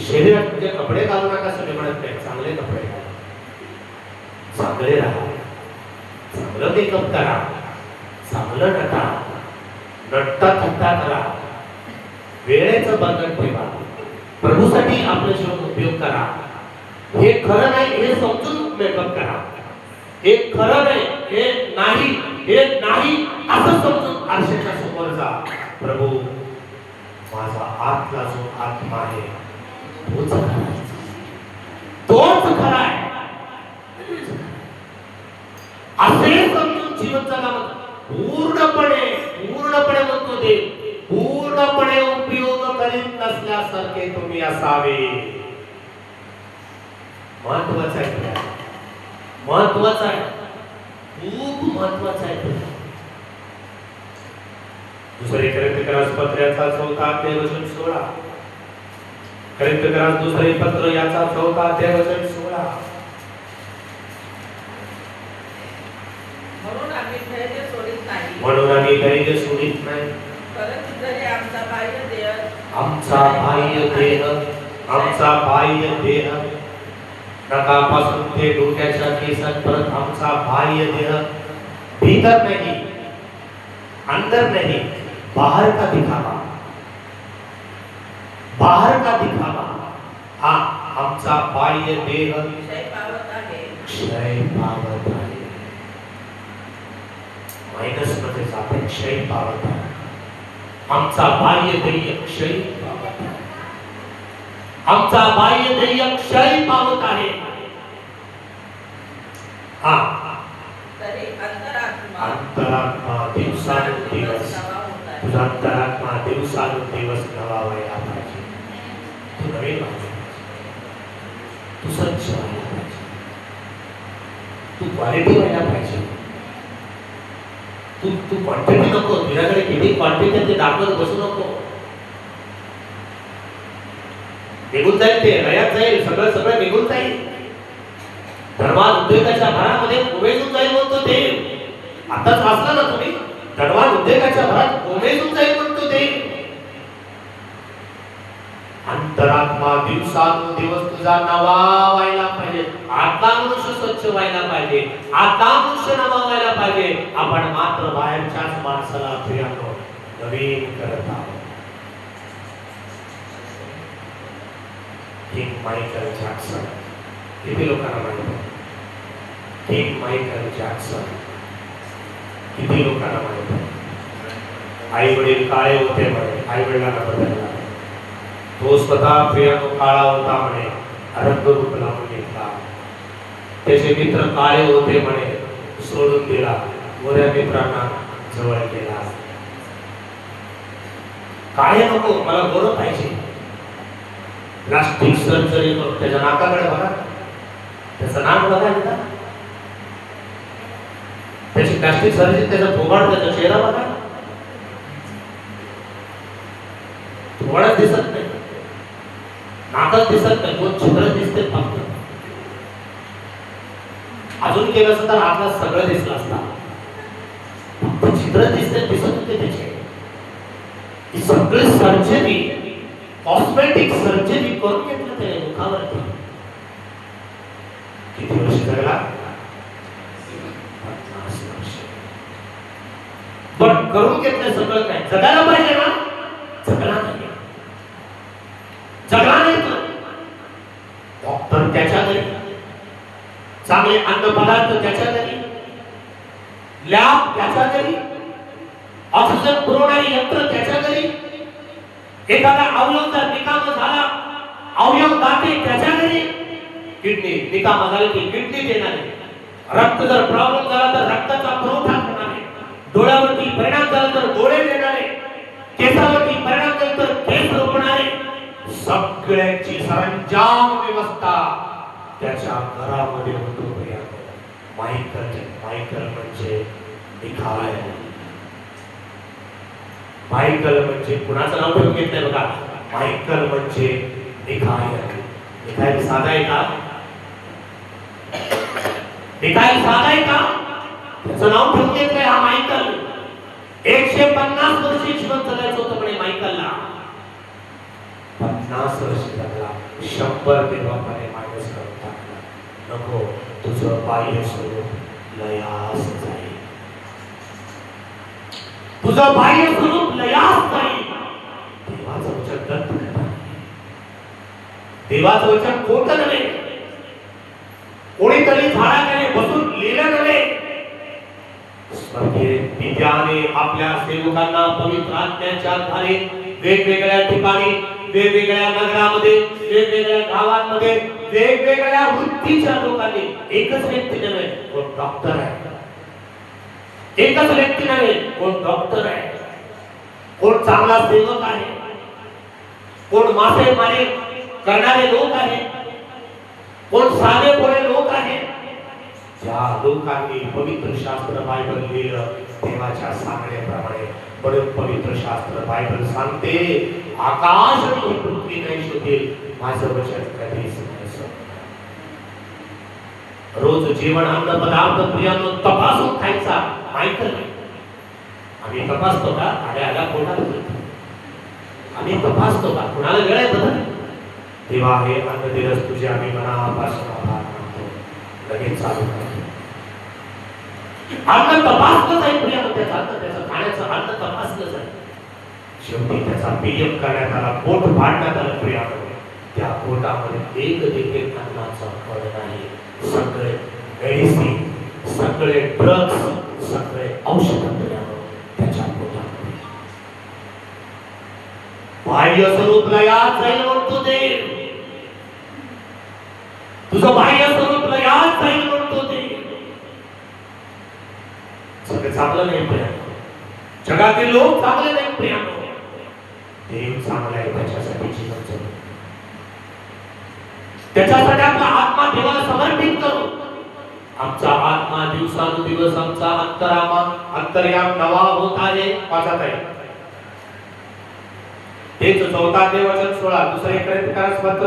शरीरात म्हणजे कपडे घालू नका सगळे म्हणत नाही. चांगले कपडे घाला, चांगले राहा, चांगलं मेकअप करा, चांगलं नटा, नटता थट्टा करा, वेळेचं बंधन ठेवा, प्रभूसाठी आपलं जीवन उपयोग करा. हे खरं नाही हे समजून मेकअप करा. हे खरं नाही हे नाही असं समजून आरशाच्या समोर जा. प्रभू माझा आतला जो आत्मा आहे तोच खरा आहे असे समजून जीवन जगा. पूर्णपणे म्हणतो देव, पूर्णपणे उपयोग करीत नसल्यासारखे तुम्ही असावे. महत्वाचं आहे, महत्वाचं आहे, खूप महत्वाचं आहे. दुसरे करिन्थियस पत्राचा 4 अध्याय वचन 16. करिन्थियस दुसरे पत्र याचा 4 अध्याय वचन 16. म्हणून आम्ही धैर्य सोडित नाही. म्हणून आम्ही धैर्य सोडित नाही. परंतु जरी आमचा बाह्य देह आमचा बाह्य देह नखापासून ते डोक्याच्या केसांपर्यंत आमचा बाह्य देह भीतर नहीं, अंदर नहीं, बाहर का दिखावा, बाहर का दिखावा. हा आमचा बाह्य देह क्षय पावत आहे. क्षय पावत आहे. मायनस मध्ये जाते. क्षय पावत आहे. आमचा बाह्य देह क्षय पावत आहे. आमचा बाह्य देह क्षय पावत आहे. हा तरी अंतरात्मा दिवसानुदिवस नवा होत आहे. तुझा अंतरात्मा दिवसानुदिवस नवा व्हायला पाहिजे. तू नवीन व्हायला पाहिजे. तू स्वच्छ व्हायला पाहिजे. तू क्वालिटी व्हायला पाहिजे. तू क्वांटिटी नको. तुझ्याकडे किती क्वांटिटी आहे ते दाखवत बसू नको. निघून जाईल ते, लयात जाईल, सगळं निघून जाईल. धर्मात उद्योगाच्या भरामध्ये कोमेजून जाईल म्हणतो देव. आताच वाचला ना तुम्ही, धर्मात उद्योगाच्या भरात कोमेजून जाईल म्हणतो देव. अंतरात्मा दिवसानुदिवस तुझा नवा व्हायला पाहिजे. आता मनुष्य स्वच्छ व्हायला पाहिजे. आता मनुष्य नवा व्हायला पाहिजे. आपण मात्र बाहेरच्याच माणसाला प्रियानो नवीन करत आहोत. किंग मायकल जॅक्सन किती लोकांना माहिती आहे? किंग मायकल जॅक्सन किती लोकांना माहिती आहे? आई वडील काळे होते म्हणे, आई वडिलांना बदलला. तो स्वतः प्रियानो काळा होता म्हणे, रंग रूप लावून घेतला. त्याचे मित्र काळे होते म्हणे, सोडून दिला, गोऱ्या मित्रांना जवळ केला. काळे नको, मला गोरं पाहिजे. प्लास्टिक सर्जरी करून त्याच्या नाकाकडे बघा, त्याचं नाक बघा एकदा, त्याची प्लास्टिक सर्जरी, त्याचा थोबाड, त्याचा चेहरा बघा. डोळ्यात दिसत नाही, नाकात दिसत नाही, दोन छिद्र दिसते फक्त. अजून केलं असतं तर आपलं सगळं दिसलं असतं. फक्त छिद्र दिसते, दिसत होते त्याचे. ही सगळी सर्जरी, कॉस्मेटिक सर्जरी करून घेतलं त्याने मुखावरती. किती वर्ष जगला? 50 वर्ष. पण करून घेतलं सगळं काय. जगायला पाहिजे ना, जगला नाही. जगला नाही तो. डॉक्टर त्याच्या घरी, चांगले अन्न पदार्थ त्याच्या घरी, लॅब त्याच्या घरी, ऑक्सिजन पुरवणारी यंत्र त्याच्या घरी, एखादा अवयव जर निकाम झाला, अवयव दाते त्याच्या घरी, किडनी निकाम झाली की किडनी देणारे, रक्त जर प्रॉब्लेम झाला तर रक्ताचा पुरवठा करणारे, डोळ्यावरती परिणाम झाला तर डोळे देणारे, केसावरती परिणाम झाला तर केस रोखणारे, सगळ्यांची सरंजाम व्यवस्था त्याच्या घरामध्ये होतो. मायकल म्हणजे मिखाईल. मायकल म्हणजे कुणाचं नाव ठेवून घेतलंय बघा. मायकल म्हणजे मिखाईल. मिखाईल साधा आहे का? मिखाईल साधा आहे का? त्याचं नाव ठेवून घेतलंय हा मायकल. 150 वर्ष जीवन जगायचं होतं म्हणे मायकलला. 50 वर्ष जगला. 100 देवाने माणूस करून टाकला. नको, तुझं बाह्य स्वरूप लयास जाईल. तुझं बाह्य स्वरूप लयास जाईल. देवाचं वचन दत्त करा. देवाचं वचन खोटं नव्हे. कोणीतरी झाडाखाली बसून लिहिलं नव्हे. स्वर्गीय पित्याने आपल्या सेवकांना पवित्र आत्म्याच्या आधारे वेगवेगळ्या ठिकाणी, वेगवेगळ्या नगरामध्ये, वेगवेगळ्या गावांमध्ये, वेगवेगळ्या वृत्तीच्या लोकांनी, एकच व्यक्ती नव्हे, कोण डॉक्टर आहे, एकच व्यक्ती नव्हे, कोण डॉक्टर आहे, कोण चांगला सेवक आहे, कोण मासेमारी करणारे लोक आहेत, कोण साधे भोळे लोक आहेत. ज्या लोकांनी पवित्र शास्त्र बायबल लिहिलं देवाच्या सांगण्याप्रमाणे, म्हणून पवित्र शास्त्र बायबल सांगते आकाश आणि पृथ्वी नाही शोधेल, माझं वचन कधीच नाही सोडणार. रोज जेवण अन्न पदार्थ प्रियानो तपासून खायचा. माहिती नाही आम्ही तपासतो का? आल्या पोटात आम्ही तपासतो का? कुणाला वेळ आहे बघा. देवा हे अन्न दिवस तुझे आम्ही मनापासून आभार मानतो. लगेच चालू करतो. अन्न तपासलं जाईल प्रियानो. त्याचं खाण्याचं अन्न तपासलं जाईल. शेवटी त्याचा पीएम करण्यात आला, पोट फाडण्यात आलं प्रियानो. त्या पोटामध्ये एक देखील अन्नाचा फळ नाही. सगळे मेडिसिन, सगळे ड्रग्स, सगळे औषध प्रियानो त्याच्या पोटामध्ये. बाह्य स्वरूप लयास जाईल म्हणतो देव. तुझं बाह्य स्वरूप लयास जाईल म्हणतो देव. सगळं चांगलं नाही प्रियानो. जगातील लोक चांगले नाही प्रियानो. देव चांगला आहे, त्याच्यासाठी जीवन जगू. त्याच्यासाठी आपला आत्मा देवाला समर्पित करू. आमचा आत्मा दिवसानुदिवस आमचा अंतर्याम नवा होत आहे. वाचत आहे तेच 4 देवचन 16 दुसरे कोरिंथियस पत्र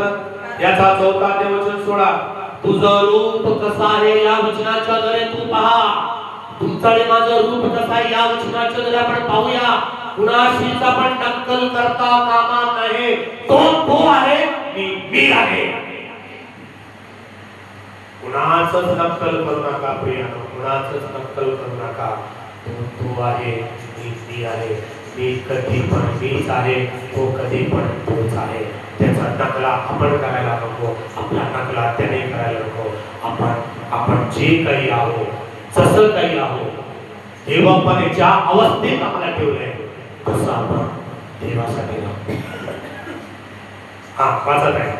याचा 4 देवचन 16. तुझं रूप कसं आहे या वचनाच्या द्वारे तू पहा. तुमचं आणि माझं रूप कसं आहे या वचनाच्या द्वारे आपण पाहूया. कुणाशीच आपण नक्कल करता कामा नये. तो आहे, मी आहे. कुणाचंच नक्कल करू नका प्रियानो. कुणाचंच नक्कल करू नका. तो आहे, मी आहे. मी कधी पण मीच आहे, तो कधी पण तोच आहे. त्याचा नकला आपण करायला नको. आपला नकला त्याने करायला नको. आपण जे काही आहोत, जसं काही आहोत, देवापणे ज्या अवस्थेत आम्हाला ठेवलंय तसं आपण देवासाठी राहतो. हा वाचत आहे.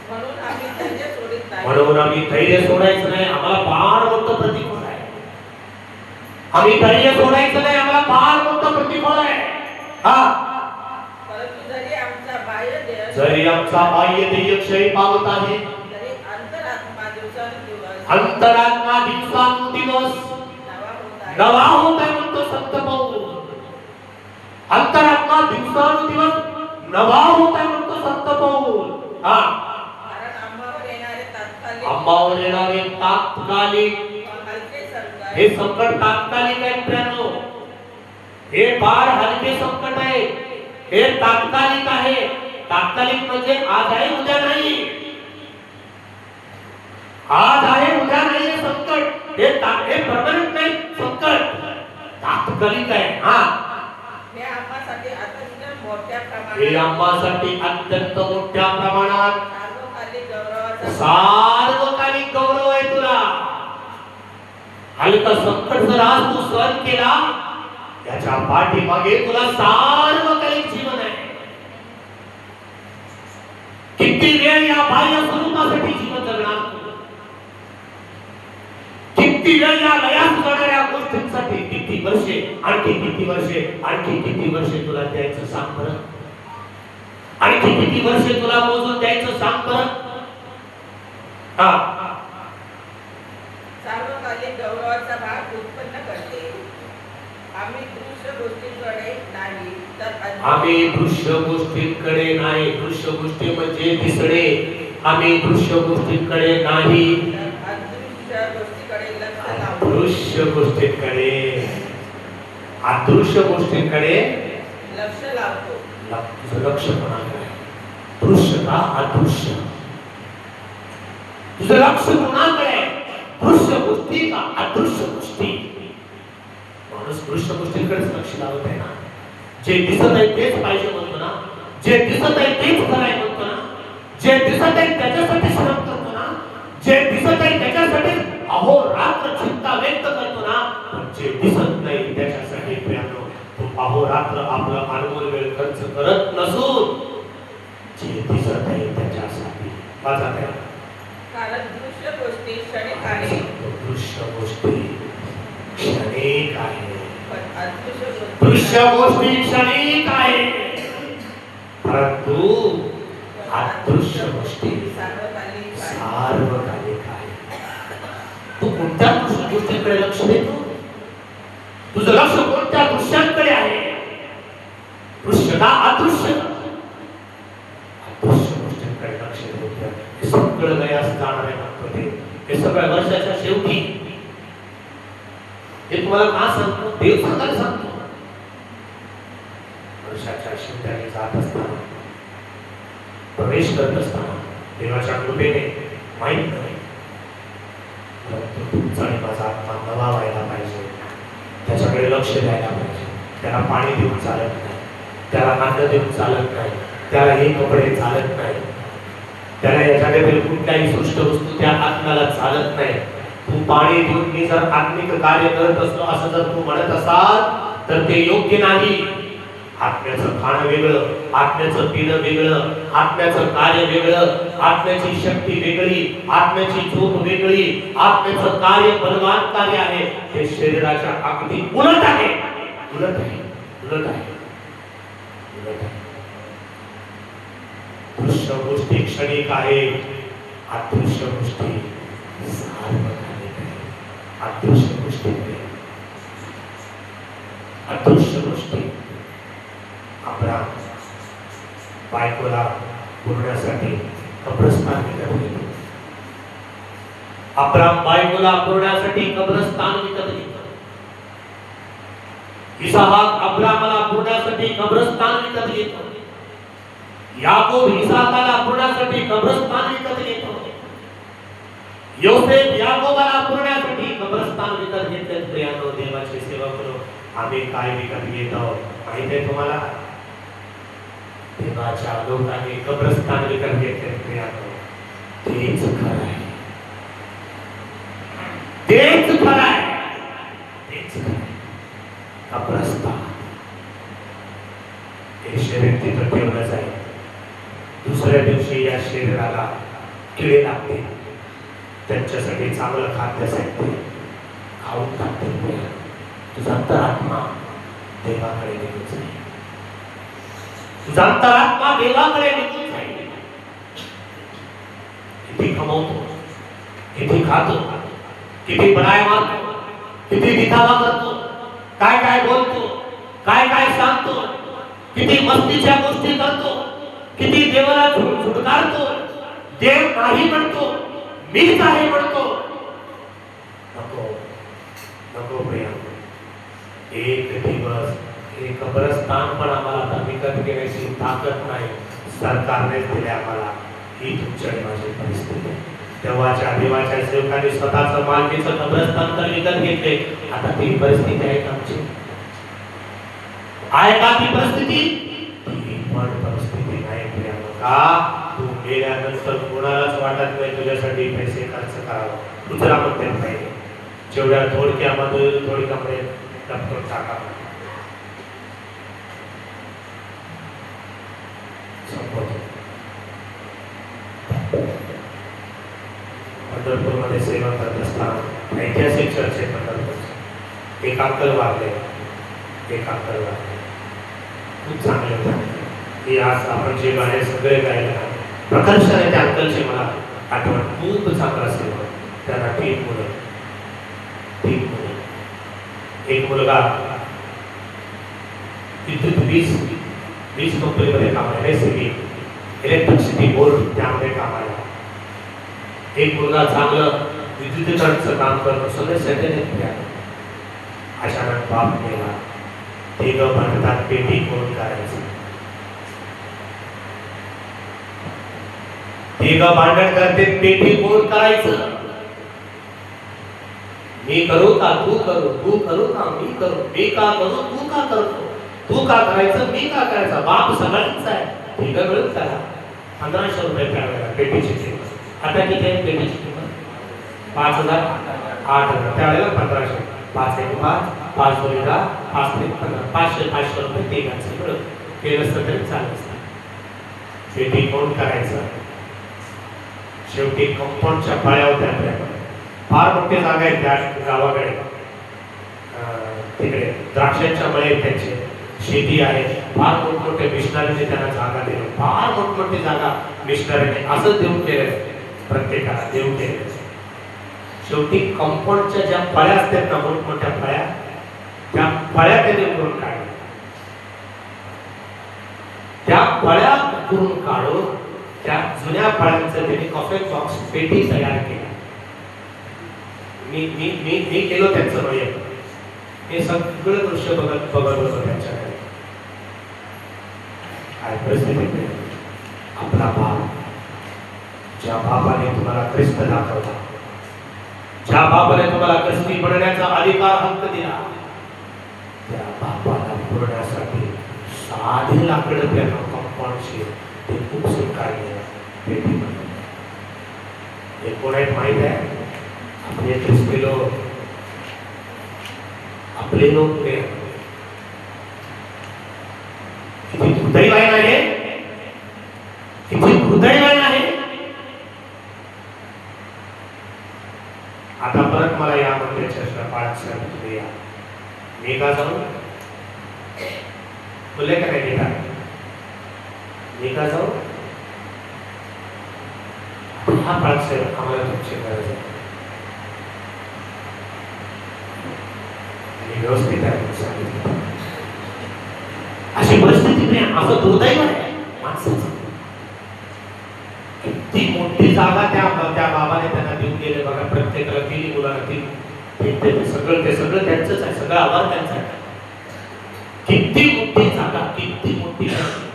म्हणून आम्ही धैर्य सोडित नाही. म्हणून आम्ही धैर्य सोडायचं नाही. आम्हाला फार मोठं प्रतिफळ आहे. आम्ही धैर्य सोडायचं नाही. आम्हाला फार मोठं प्रतिफळ आहे. हा, परंतु जरी आमचा बाह्य देह, जरी आमचा बाह्य देह क्षय पावत आहे, तरी अंतरात्मा दिवसानुदिवस अंतरात्मा दिवसानुदिवस नवा होत आहे. नवा होत आहे म्हणतो संत पाऊल. अंतरात्मा दिवसानुदिवस नवा होता म्हणतो संत पाऊल. हा, कारण आम्हावर येणारे तात्कालिक अंबावर येणारे तात्कालिक हलके संकट हे संकट तात्कालिक आहे मित्रांनो. हे फार हलके संकट आहे. हे तात्कालिक आहे. तात्कालिक म्हणजे आज आहे उद्या नाही. आज आहे उद्या नाही हे संकट. हे परमनंट नाही संकट, तात्कालिक आहे. हा, हे आम्हासाठी अत्यंत मोठ्या हे प्रमाणात आम्हासाठी अत्यंत मोठ्या प्रमाणात सार्वकालिक गौरवाचा सार्वकालिक गौरव आहे तुला. हलका संकट जर आज तू सहन केला, याच्या पाठीमागे तुला सार्वकालिक जीवन आहे. किती वेळ या बाह्य स्वरूपासाठी जीवन जगणार तू? किती वेळ या लयास जाणाऱ्या गोष्टींसाठी? किती वर्षे, आणखी किती वर्षे, आणखी किती वर्षे तुला द्यायचं सांग बरं? आणखी किती वर्षे तुला मोजून द्यायचं सांग बरं? हा, सार्वकालिक गौरवाचा भाग उत्पन्न करते. आम्ही दृश्य गोष्टींकडे नाही तर आम्ही दृश्य गोष्टींकडे नाही. दृश्य गोष्टी म्हणजे दिसणे. आम्ही दृश्य गोष्टींकडे नाही, अदृश्य गोष्टीकडे लक्ष लावतो. दृश्य गोष्टींकडे, अदृश्य गोष्टींकडे लक्ष लावतो. तुझं लक्ष कोणाकडे आहे? दृश्य का अदृश्य? तुझं लक्ष कोणाकडे आहे? दृश्य गोष्टी का अदृश्य गोष्टी? माणूस दृश्य गोष्टींकडेच लक्ष लावत आहे ना. जे दिसत आहे तेच पाहिजे म्हणतो ना. जे दिसत आहे तेच करायचं म्हणतो ना. जे दिसत आहे त्याच्यासाठी श्रम करतो ना. जे दिसत आहे त्याच्यासाठी अहोरात्र चिंता व्यक्त करतो ना. पण जे दिसत नाही त्याच्यासाठी प्रियानो तो अहोरात्र आपला अनमोल वेळ खर्च करत नसून जे दिसत आहे त्याच्यासाठी माझा त्या कारण दृश्य गोष्टी क्षणिक आहे दृश्य गोष्टी क्षणिक आहे. पण अदृश्य दृश्य गोष्टी क्षणिक आहे, परंतु अदृश्य गोष्टी सार्वकालिक आहे. सार्वकालिक आहे. तू कोणत्या दृश्य गोष्टींकडे लक्ष देतो? तुझं लक्ष कोणत्या दृश्यांकडे आहे? दृश्य का अदृश्य? अदृश्य गोष्टींकडे लक्ष देतो. हे सगळं लयास जाणारे म्हणतो ते. हे सगळ्या वर्षाच्या शेवटी हे तुम्हाला का सांगतो? देव सांगायला सांगतो. वर्षाच्या शेवटी जात असताना, प्रवेश करत असताना देवाच्या कृपेने माहित नाही, परंतु तुमचा आणि माझा आत्मा नवा व्हायला पाहिजे. त्याच्याकडे लक्ष द्यायला पाहिजे. त्याला पाणी देऊन चालत नाही, त्याला अन्न देऊन चालत नाही, त्याला हे कपडे चालत नाही, त्याला या जगातील कुठल्याही सृष्ट वस्तू त्या आत्म्याला चालत नाही. तू पाणी देऊन मी जर आत्मिक कार्य करत असतो असं जर तू म्हणत असाल तर ते योग्य नाही. आत्म्याचं खाणं वेगळं, आत्म्याचं पिणं वेगळं, आत्म्याचं कार्य वेगळं, आत्म्याची शक्ती वेगळी, आत्म्याची झोप वेगळी, आत्म्याचं कार्य बलवान कार्य आहे, ते शरीराच्या अगदी उलट आहे. उलट आहे, उलट आहे, उलट आहे. दृश्य गोष्टी क्षणिक आहे, अदृश्य गोष्टी सार्वकालिक आहे. अदृश्य गोष्टी, अदृश्य गोष्टी अब्राम बायकोला पुरण्यासाठी कब्रस्तान विकत घेतो. अब्राम बायकोला पुरण्यासाठी कब्रस्तान विकत घेतो. इसाहाक अब्रामाला पुरण्यासाठी कब्रस्तान विकत घेतो. याकूब इसाहाकाला पुरण्यासाठी कब्रस्तान विकत घेतो. योसेफ याकोबाला पुरण्यासाठी कब्रस्तान विकत घेतले. प्रियानो, देवाची सेवा करो. आम्ही काय विकत घेतो माहिती आहे तुम्हाला? देवाच्या लोकांनी कब्रस्तान विकत घेतले. प्रियानो, तेच खरं आहे, तेच खरं आहे, तेच खरं आहे. कब्रस्तान हे शरीर तिथं ठेवलं जाईल. दुसऱ्या दिवशी या शरीराला किडे लागते, त्यांच्यासाठी चांगलं खाद्य सांगते, खाऊन टाकते. तुझा अंतरात्मा देवाकडे निघून जाईल. तुझा अंतरात्मा देवाकडे निघून जाईल. किती कमवतो, किती खातो, किती बनाय मारतो, किती दिखावा करतो, काय काय बोलतो, काय काय सांगतो, किती मस्तीच्या गोष्टी करतो, किती देवाला झुटकारतो, देव नाही म्हणतो, मीच आहे म्हणतो. नको नको प्रिया, एक दिवस हे कब्रस्तान पण आम्हाला आता विकत घेण्याची ताकद नाही, सरकारनेच दिले आम्हाला. ही तुमची आणि माझी परिस्थिती. तेव्हाच्या देवाच्या सेवकांनी स्वतःचं मालकीचं कब्रस्तान तर विकत घेतले. आता ती परिस्थिती आहे का आमची? आहे का ती परिस्थिती? ती पण परिस्थिती नाही प्रिया. का तू गेल्यानंतर कोणालाच वाटत नाही तुझ्यासाठी पैसे खर्च करावं, दुसरा म्हणते पाहिजे. जेवढ्या थोडक्यामध्ये लपटून टाका. पंढरपूरमध्ये सेवा करत असताना ऐतिहासिक चर्च आहे पंढरपूरचे. एक अंकल वारले, खूप चांगले होते. की आज आपण जे गाणे सगळे गायले ना, प्रकर्षाने त्या अंकलची मला आठवण. खूप चांगला सेवा. त्यांना 3 मुलं. एक मुलगा विद्युत वीज कंपनीमध्ये कामाला, इलेक्ट्रिसिटी बोर्ड त्यामध्ये कामाला. एक मुलगा चांगलं विद्युतीकरणचं काम करतो, सगळे सेटल आहेत. अचानक बाप गेला. 3 भारतात पेटी कोण करायचं? 3 भांडण करते, पेटी कोण करायचं? मी करू का तू करू, तू करू का मी करू, मी का करू तू का करतो, तू का करायचं मी का करायचं? बाप सगळ्यांचा आहे. 3 मिळून करा. 1500 रुपये त्यावेळेला पेटीची किंमत. आता किती आहे पेटीची किंमत? 5000, 8000. त्यावेळेला 1500. 5 1 5, 5 2 10, 5 3 15. 500 रुपये तिघांचे मिळून केलं असतं तरी चालत असतं. पेटी कोण करायचं? शेवटी कंपाऊंडच्या पाया होत्या आपल्याकडे. फार मोठी जागा आहे त्या गावाकडे. तिकडे द्राक्षांच्या मळे त्यांचे शेती आहे. फार मोठमोठे मिशनरीने त्यांना जागा दिली. फार मोठमोठी जागा मिशनरीने असं देऊन केलं, प्रत्येकाला देऊन केलं. शेवटी कंपाऊंडच्या ज्या फळ्या असतात ना, मोठमोठ्या फळ्या, त्या फळ्या त्यांनी करून काढल्या. त्या फळ्या करून काढून त्या जुन्या फळ्यांचं त्यांनी कॉफी बॉक्स पेटी तयार केली. मी केलो त्यांचं वय. हे सगळं दृश्य बघत होतो त्यांच्याकडे. काय परिस्थिती? आपला बाप, ज्या बापाने तुम्हाला ख्रिस्त दाखवला, ज्या बापाने तुम्हाला ख्रिस्ती बनण्याचा अधिकार हक्क दिला, त्या बापाला पुरवण्यासाठी साधी लाकडं त्यांना कंपाऊंडशी ते खूप स्वीकारले पेटी बनवली. हे कोण आहेत माहित आहे? आपले ख्रिस्ती लोक, आपले लोक. किती दुर्दैवान आहे, किती दुर्दैवान आहे. आता परत मला या मंदिराच्या पाच तुम्ही या. मी का जाऊ बोलले का नाही? मी का जाऊ? हा पाच आम्हाला तुमची गरज आहे. व्यवस्थित आहे सांगितलं. अशी परिस्थिती नाही. असं दुर्दैव आहे माणसाचं. किती मोठी जागा त्या बाबाने त्यांना देऊन गेले बघा. प्रत्येकाला 3 मुलांना 3 सगळं त्यांचंच आहे. सगळं आभार त्यांचा आहे. किती मोठी जागा, किती मोठी.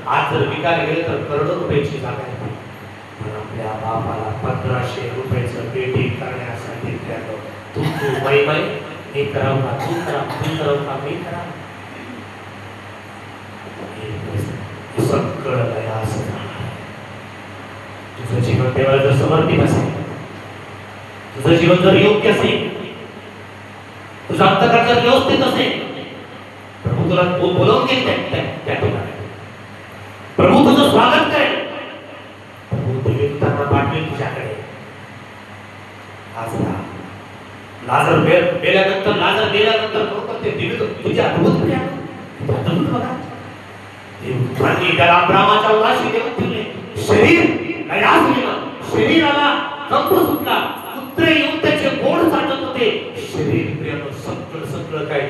आज जर विकायला गेले तर करोडो रुपयाची जागा आहे. पण आपल्या बापाला 1500 रुपयाचं पेटी करण्यासाठी तू माई हे करावं का, तू करावं का, मी करावं. सगळं असं तुझं जीवन देवाला जर समर्पित असेल, तुझं जीवन जर योग्य असेल, तुझं अंतःकरण जर व्यवस्थित असेल, प्रभू तुला बोलवून घेईल त्या ठिकाणी. प्रभू तुझं स्वागत करेल. प्रभू दिव्यतांना पाठवेल तुझ्याकडे. आज लाजर गेल्यानंतर बरोबर ते दिव्य तुझ्या अद्भुत बघा. त्याला अब्रामाच्या उराशी देऊन ठेवले. शरीराला कंप सुटला. कुत्रे येऊन त्याचे गोड चाटत होते. शरीर प्रियानं सगळं काय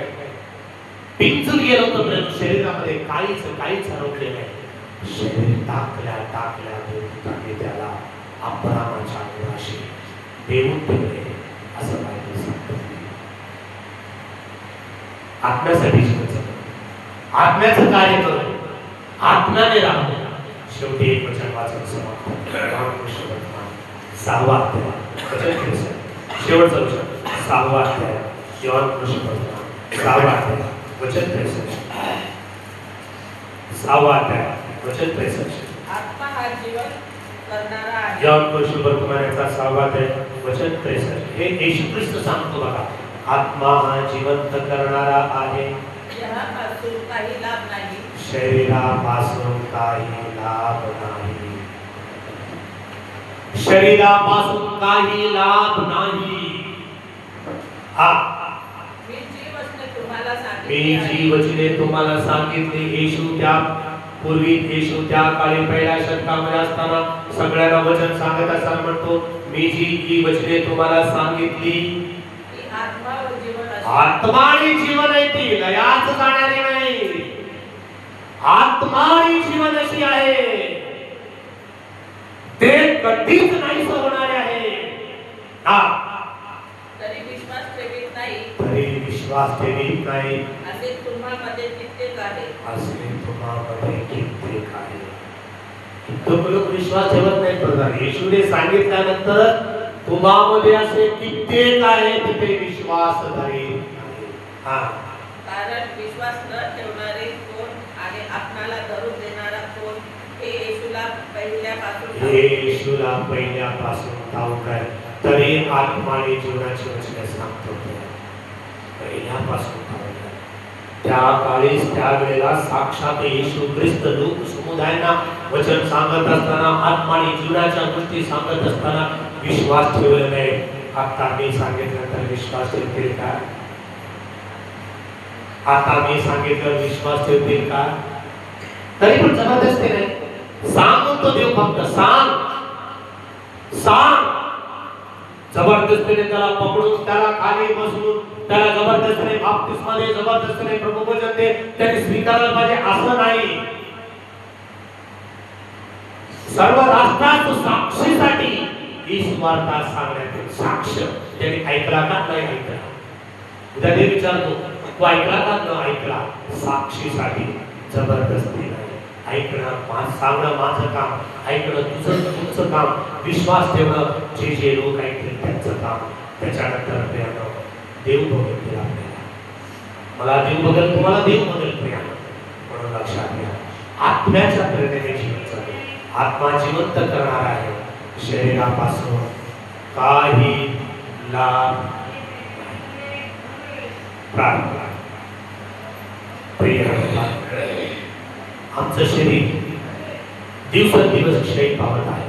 पिंजून गेलं होतं परंतु शरीरामध्ये काहीच हरवले नाही. शरीर टाकल्या देवदूतांनी त्याला अब्रामाच्या मुलाशी देऊन ठेवले असं बायबल सांगतो. आत्म्यासाठी जीवन, आत्म्याचं कार्य करू, आत्म्याने राहू. शेवटी एक वचन वाचन समाप्त. रामकृष्ण वर्तमान 6वा अध्याय वचन 63. शेवटचं वचन 6वा अध्याय रामकृष्ण वर्तमान 6वा अध्याय वचन 63. 6वा अध्याय वचन 63. आत्मा हा जीवन करणारा आहे. रामकृष्ण वर्तमानाचा 6वा अध्याय वचन 63. हे येशू ख्रिस्त सांगतो बघा. आत्मा हा जिवंत करणारा आहे, देहापासून काही लाभ नाही. शरीरापासून काही लाभ नाही. शरीरापासून काही लाभ नाही. हा मी जी वचने तुम्हाला मी सांगितली जी वचने तुम्हाला सांगितली, येशू त्या काळी पहिल्या शतकामध्ये असताना सगळ्यांना वचन सांगत असताना म्हणतो, मी जी वचने तुम्हाला सांगितली की आत्मा व जीवन अशी. आत्मा आणि जीवन आहे, ती लयाच जाणारी नाही. आत्मा आणि जीवन अशी आहे, ते कधीच नाही होणारे आहे. हा तरी विश्वास ठेवीत नाही तरी विश्वास ठेवीत नाही असे तुम्हामध्ये कित्येक आहे. असले तुम्हामध्ये कित्येक आहे. इतकं लोक विश्वास ठेवत नाही. प्रधान येशूने सांगितल्यानंतर तुम्हामध्ये असे कित्येक आहे तिथे विश्वास धरीत नाही. हा कारण विश्वास न ठेवणारे कोण आणि आपणाला धरून देणारा कोण हे येशूला पहिल्यापासून ठाऊक. येशूला पहिल्यापासून ठाऊक आहे. तरी आत्माने जीवनाची वचने सांगतो, पहिल्यापासून ठाऊक आहे. त्या काळीस त्या वेळेला साक्षात येशू ख्रिस्त लोक समुदायांना वचन सांगत असताना, आत्माने जीवनाच्या गोष्टी सांगत असताना विश्वास ठेवला नाही. आता मी सांगितलं तर विश्वास ठेवतील का? आता मी सांगितलं विश्वास ठेवतील का? तरी पण जबरदस्ती नाही. सांगून तो देव फक्त सांग. जबरदस्तीने त्याला पकडून, त्याला खाली बसवून, त्याला जबरदस्तीने बाप्तिस्माने, जबरदस्तीने प्रभुवचन दे, त्याने स्वीकारलं पाहिजे असं नाही. सर्व राष्ट्रात साक्षीसाठी ही सुवार्ता सांगण्यात साक्ष त्याने ऐकला का नाही ऐकला. उद्या ते विचारतो, तू ऐकला का न ऐकला? साक्षीसाठी, जबरदस्ती नाही. ऐकणं सांगणं माझं काम, ऐकणं तुमचं काम, विश्वास ठेवणं जे लोक ऐकतील त्यांचं काम. त्याच्यानंतर प्रियानं देव बघेल तुला आपल्याला, मला देव बघेल, तुम्हाला देव बघेल प्रियानं. म्हणून लक्षात घ्या, आत्म्याच्या प्रेरणेने जीवन चालू. आत्मा जिवंत करणार आहे, शरीरापासून काही लाभ नाही. प्रार्थना. प्रिय आमचं शरीर दिवसेंदिवस क्षय पावत आहे.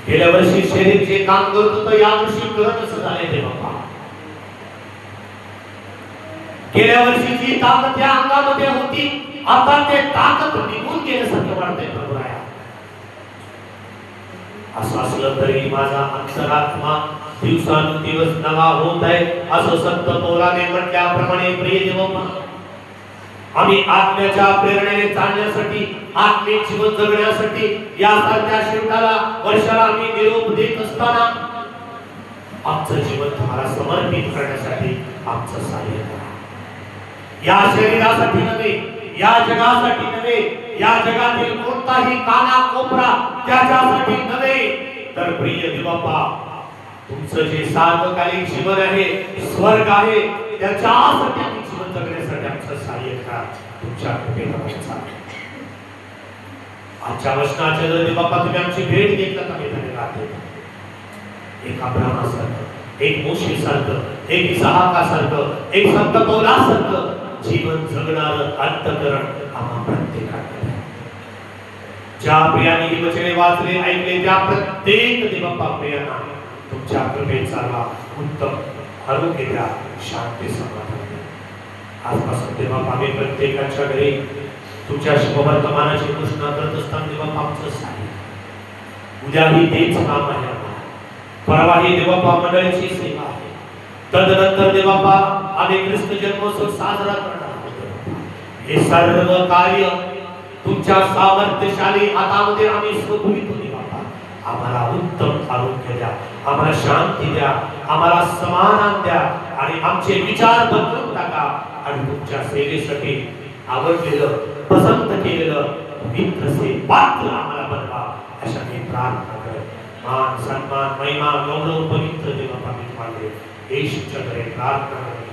गेल्या वर्षी शरीर जे काम करत होतं या वर्षी करतच झाले ते बाप्पा. गेल्या वर्षी जी ताकद या अंगामध्ये होती, आता ते ताकद निघून गेल्यासारखं वाटतंय प्रभुराया. असं असलं तरी माझा अंतरात्मा दिवसानुदिवस नवा होत आहे, असं संत पौलाने म्हटल्याप्रमाणे प्रिय देवबाप्पा, आम्ही आत्म्याच्या प्रेरणेने चालण्यासाठी, आत्मिक जीवन जगण्यासाठी यासारख्या शेवटाला वर्षाला आम्ही निरोप देत असताना आमचं जीवन तुम्हाला समर्पित करण्यासाठी आमचं सहाय्य करा. या शरीरासाठी नव्हे, या जगासाठी नव्हे, या जगातील कोणताही काना कोपरा त्याच्यासाठी नव्हे, तर प्रिय देवबाप्पा तुमचं जे सार्वकालिक जीवन आहे, स्वर्ग आहे, त्याच्यासाठी आम्ही जीवन जगण्यासाठी आमचं सहाय्य करा. तुमच्या कृपेला आजच्या वचनाच्या जर बाप्पा तुम्ही आमची भेट घेतला तर आम्ही धन्यवाद देतो. एक अब्राहामासारखं, एक मोशेसारखं, एक इसाहाकासारखं, एक संत पौलासारखं जीवन जगणारं अंतःकरण आम्हा प्रत्येकाला. ज्या प्रियाने ही वचने वाचले, ऐकले, त्या प्रत्येक देवबाप्पा प्रियांना तुमच्या कृपेत चालवा, उत्तम आरोग्य द्या, शांती समाधान द्या. आजपासून देवबाप्पा आम्ही प्रत्येकाच्या घरी तुमच्या शुभवर्तमानाची घोषणा करत असताना देवबाप्पा आमचं सहाय्य. उद्याही तेच काम आहे आम्हाला, परवाही देवबाप्पा मंडळीची सेवा आहे, तदनंतर देवबाप्पा आम्ही ख्रिस्त जन्मोत्सव साजरा करणार आहोत. हे सर्व कार्य तुमच्या सामर्थ्यशाली हातामध्ये आम्ही सोपवितो बाबा. आम्हाला उत्तम आरोग्य द्या, आम्हाला शांती द्या, आम्हाला समाधान द्या आणि आमचे विचार बदलून टाका आणि तुमच्या सेवेसाठी आवडलेलं पसंत केलेलं मित्रसे पात्र आम्हाला बनवा अशा मी प्रार्थना करत मान सन्मान महिमा गौरव पवित्र देवा पाठी मानले येशूच्या कडे प्रार्थना करत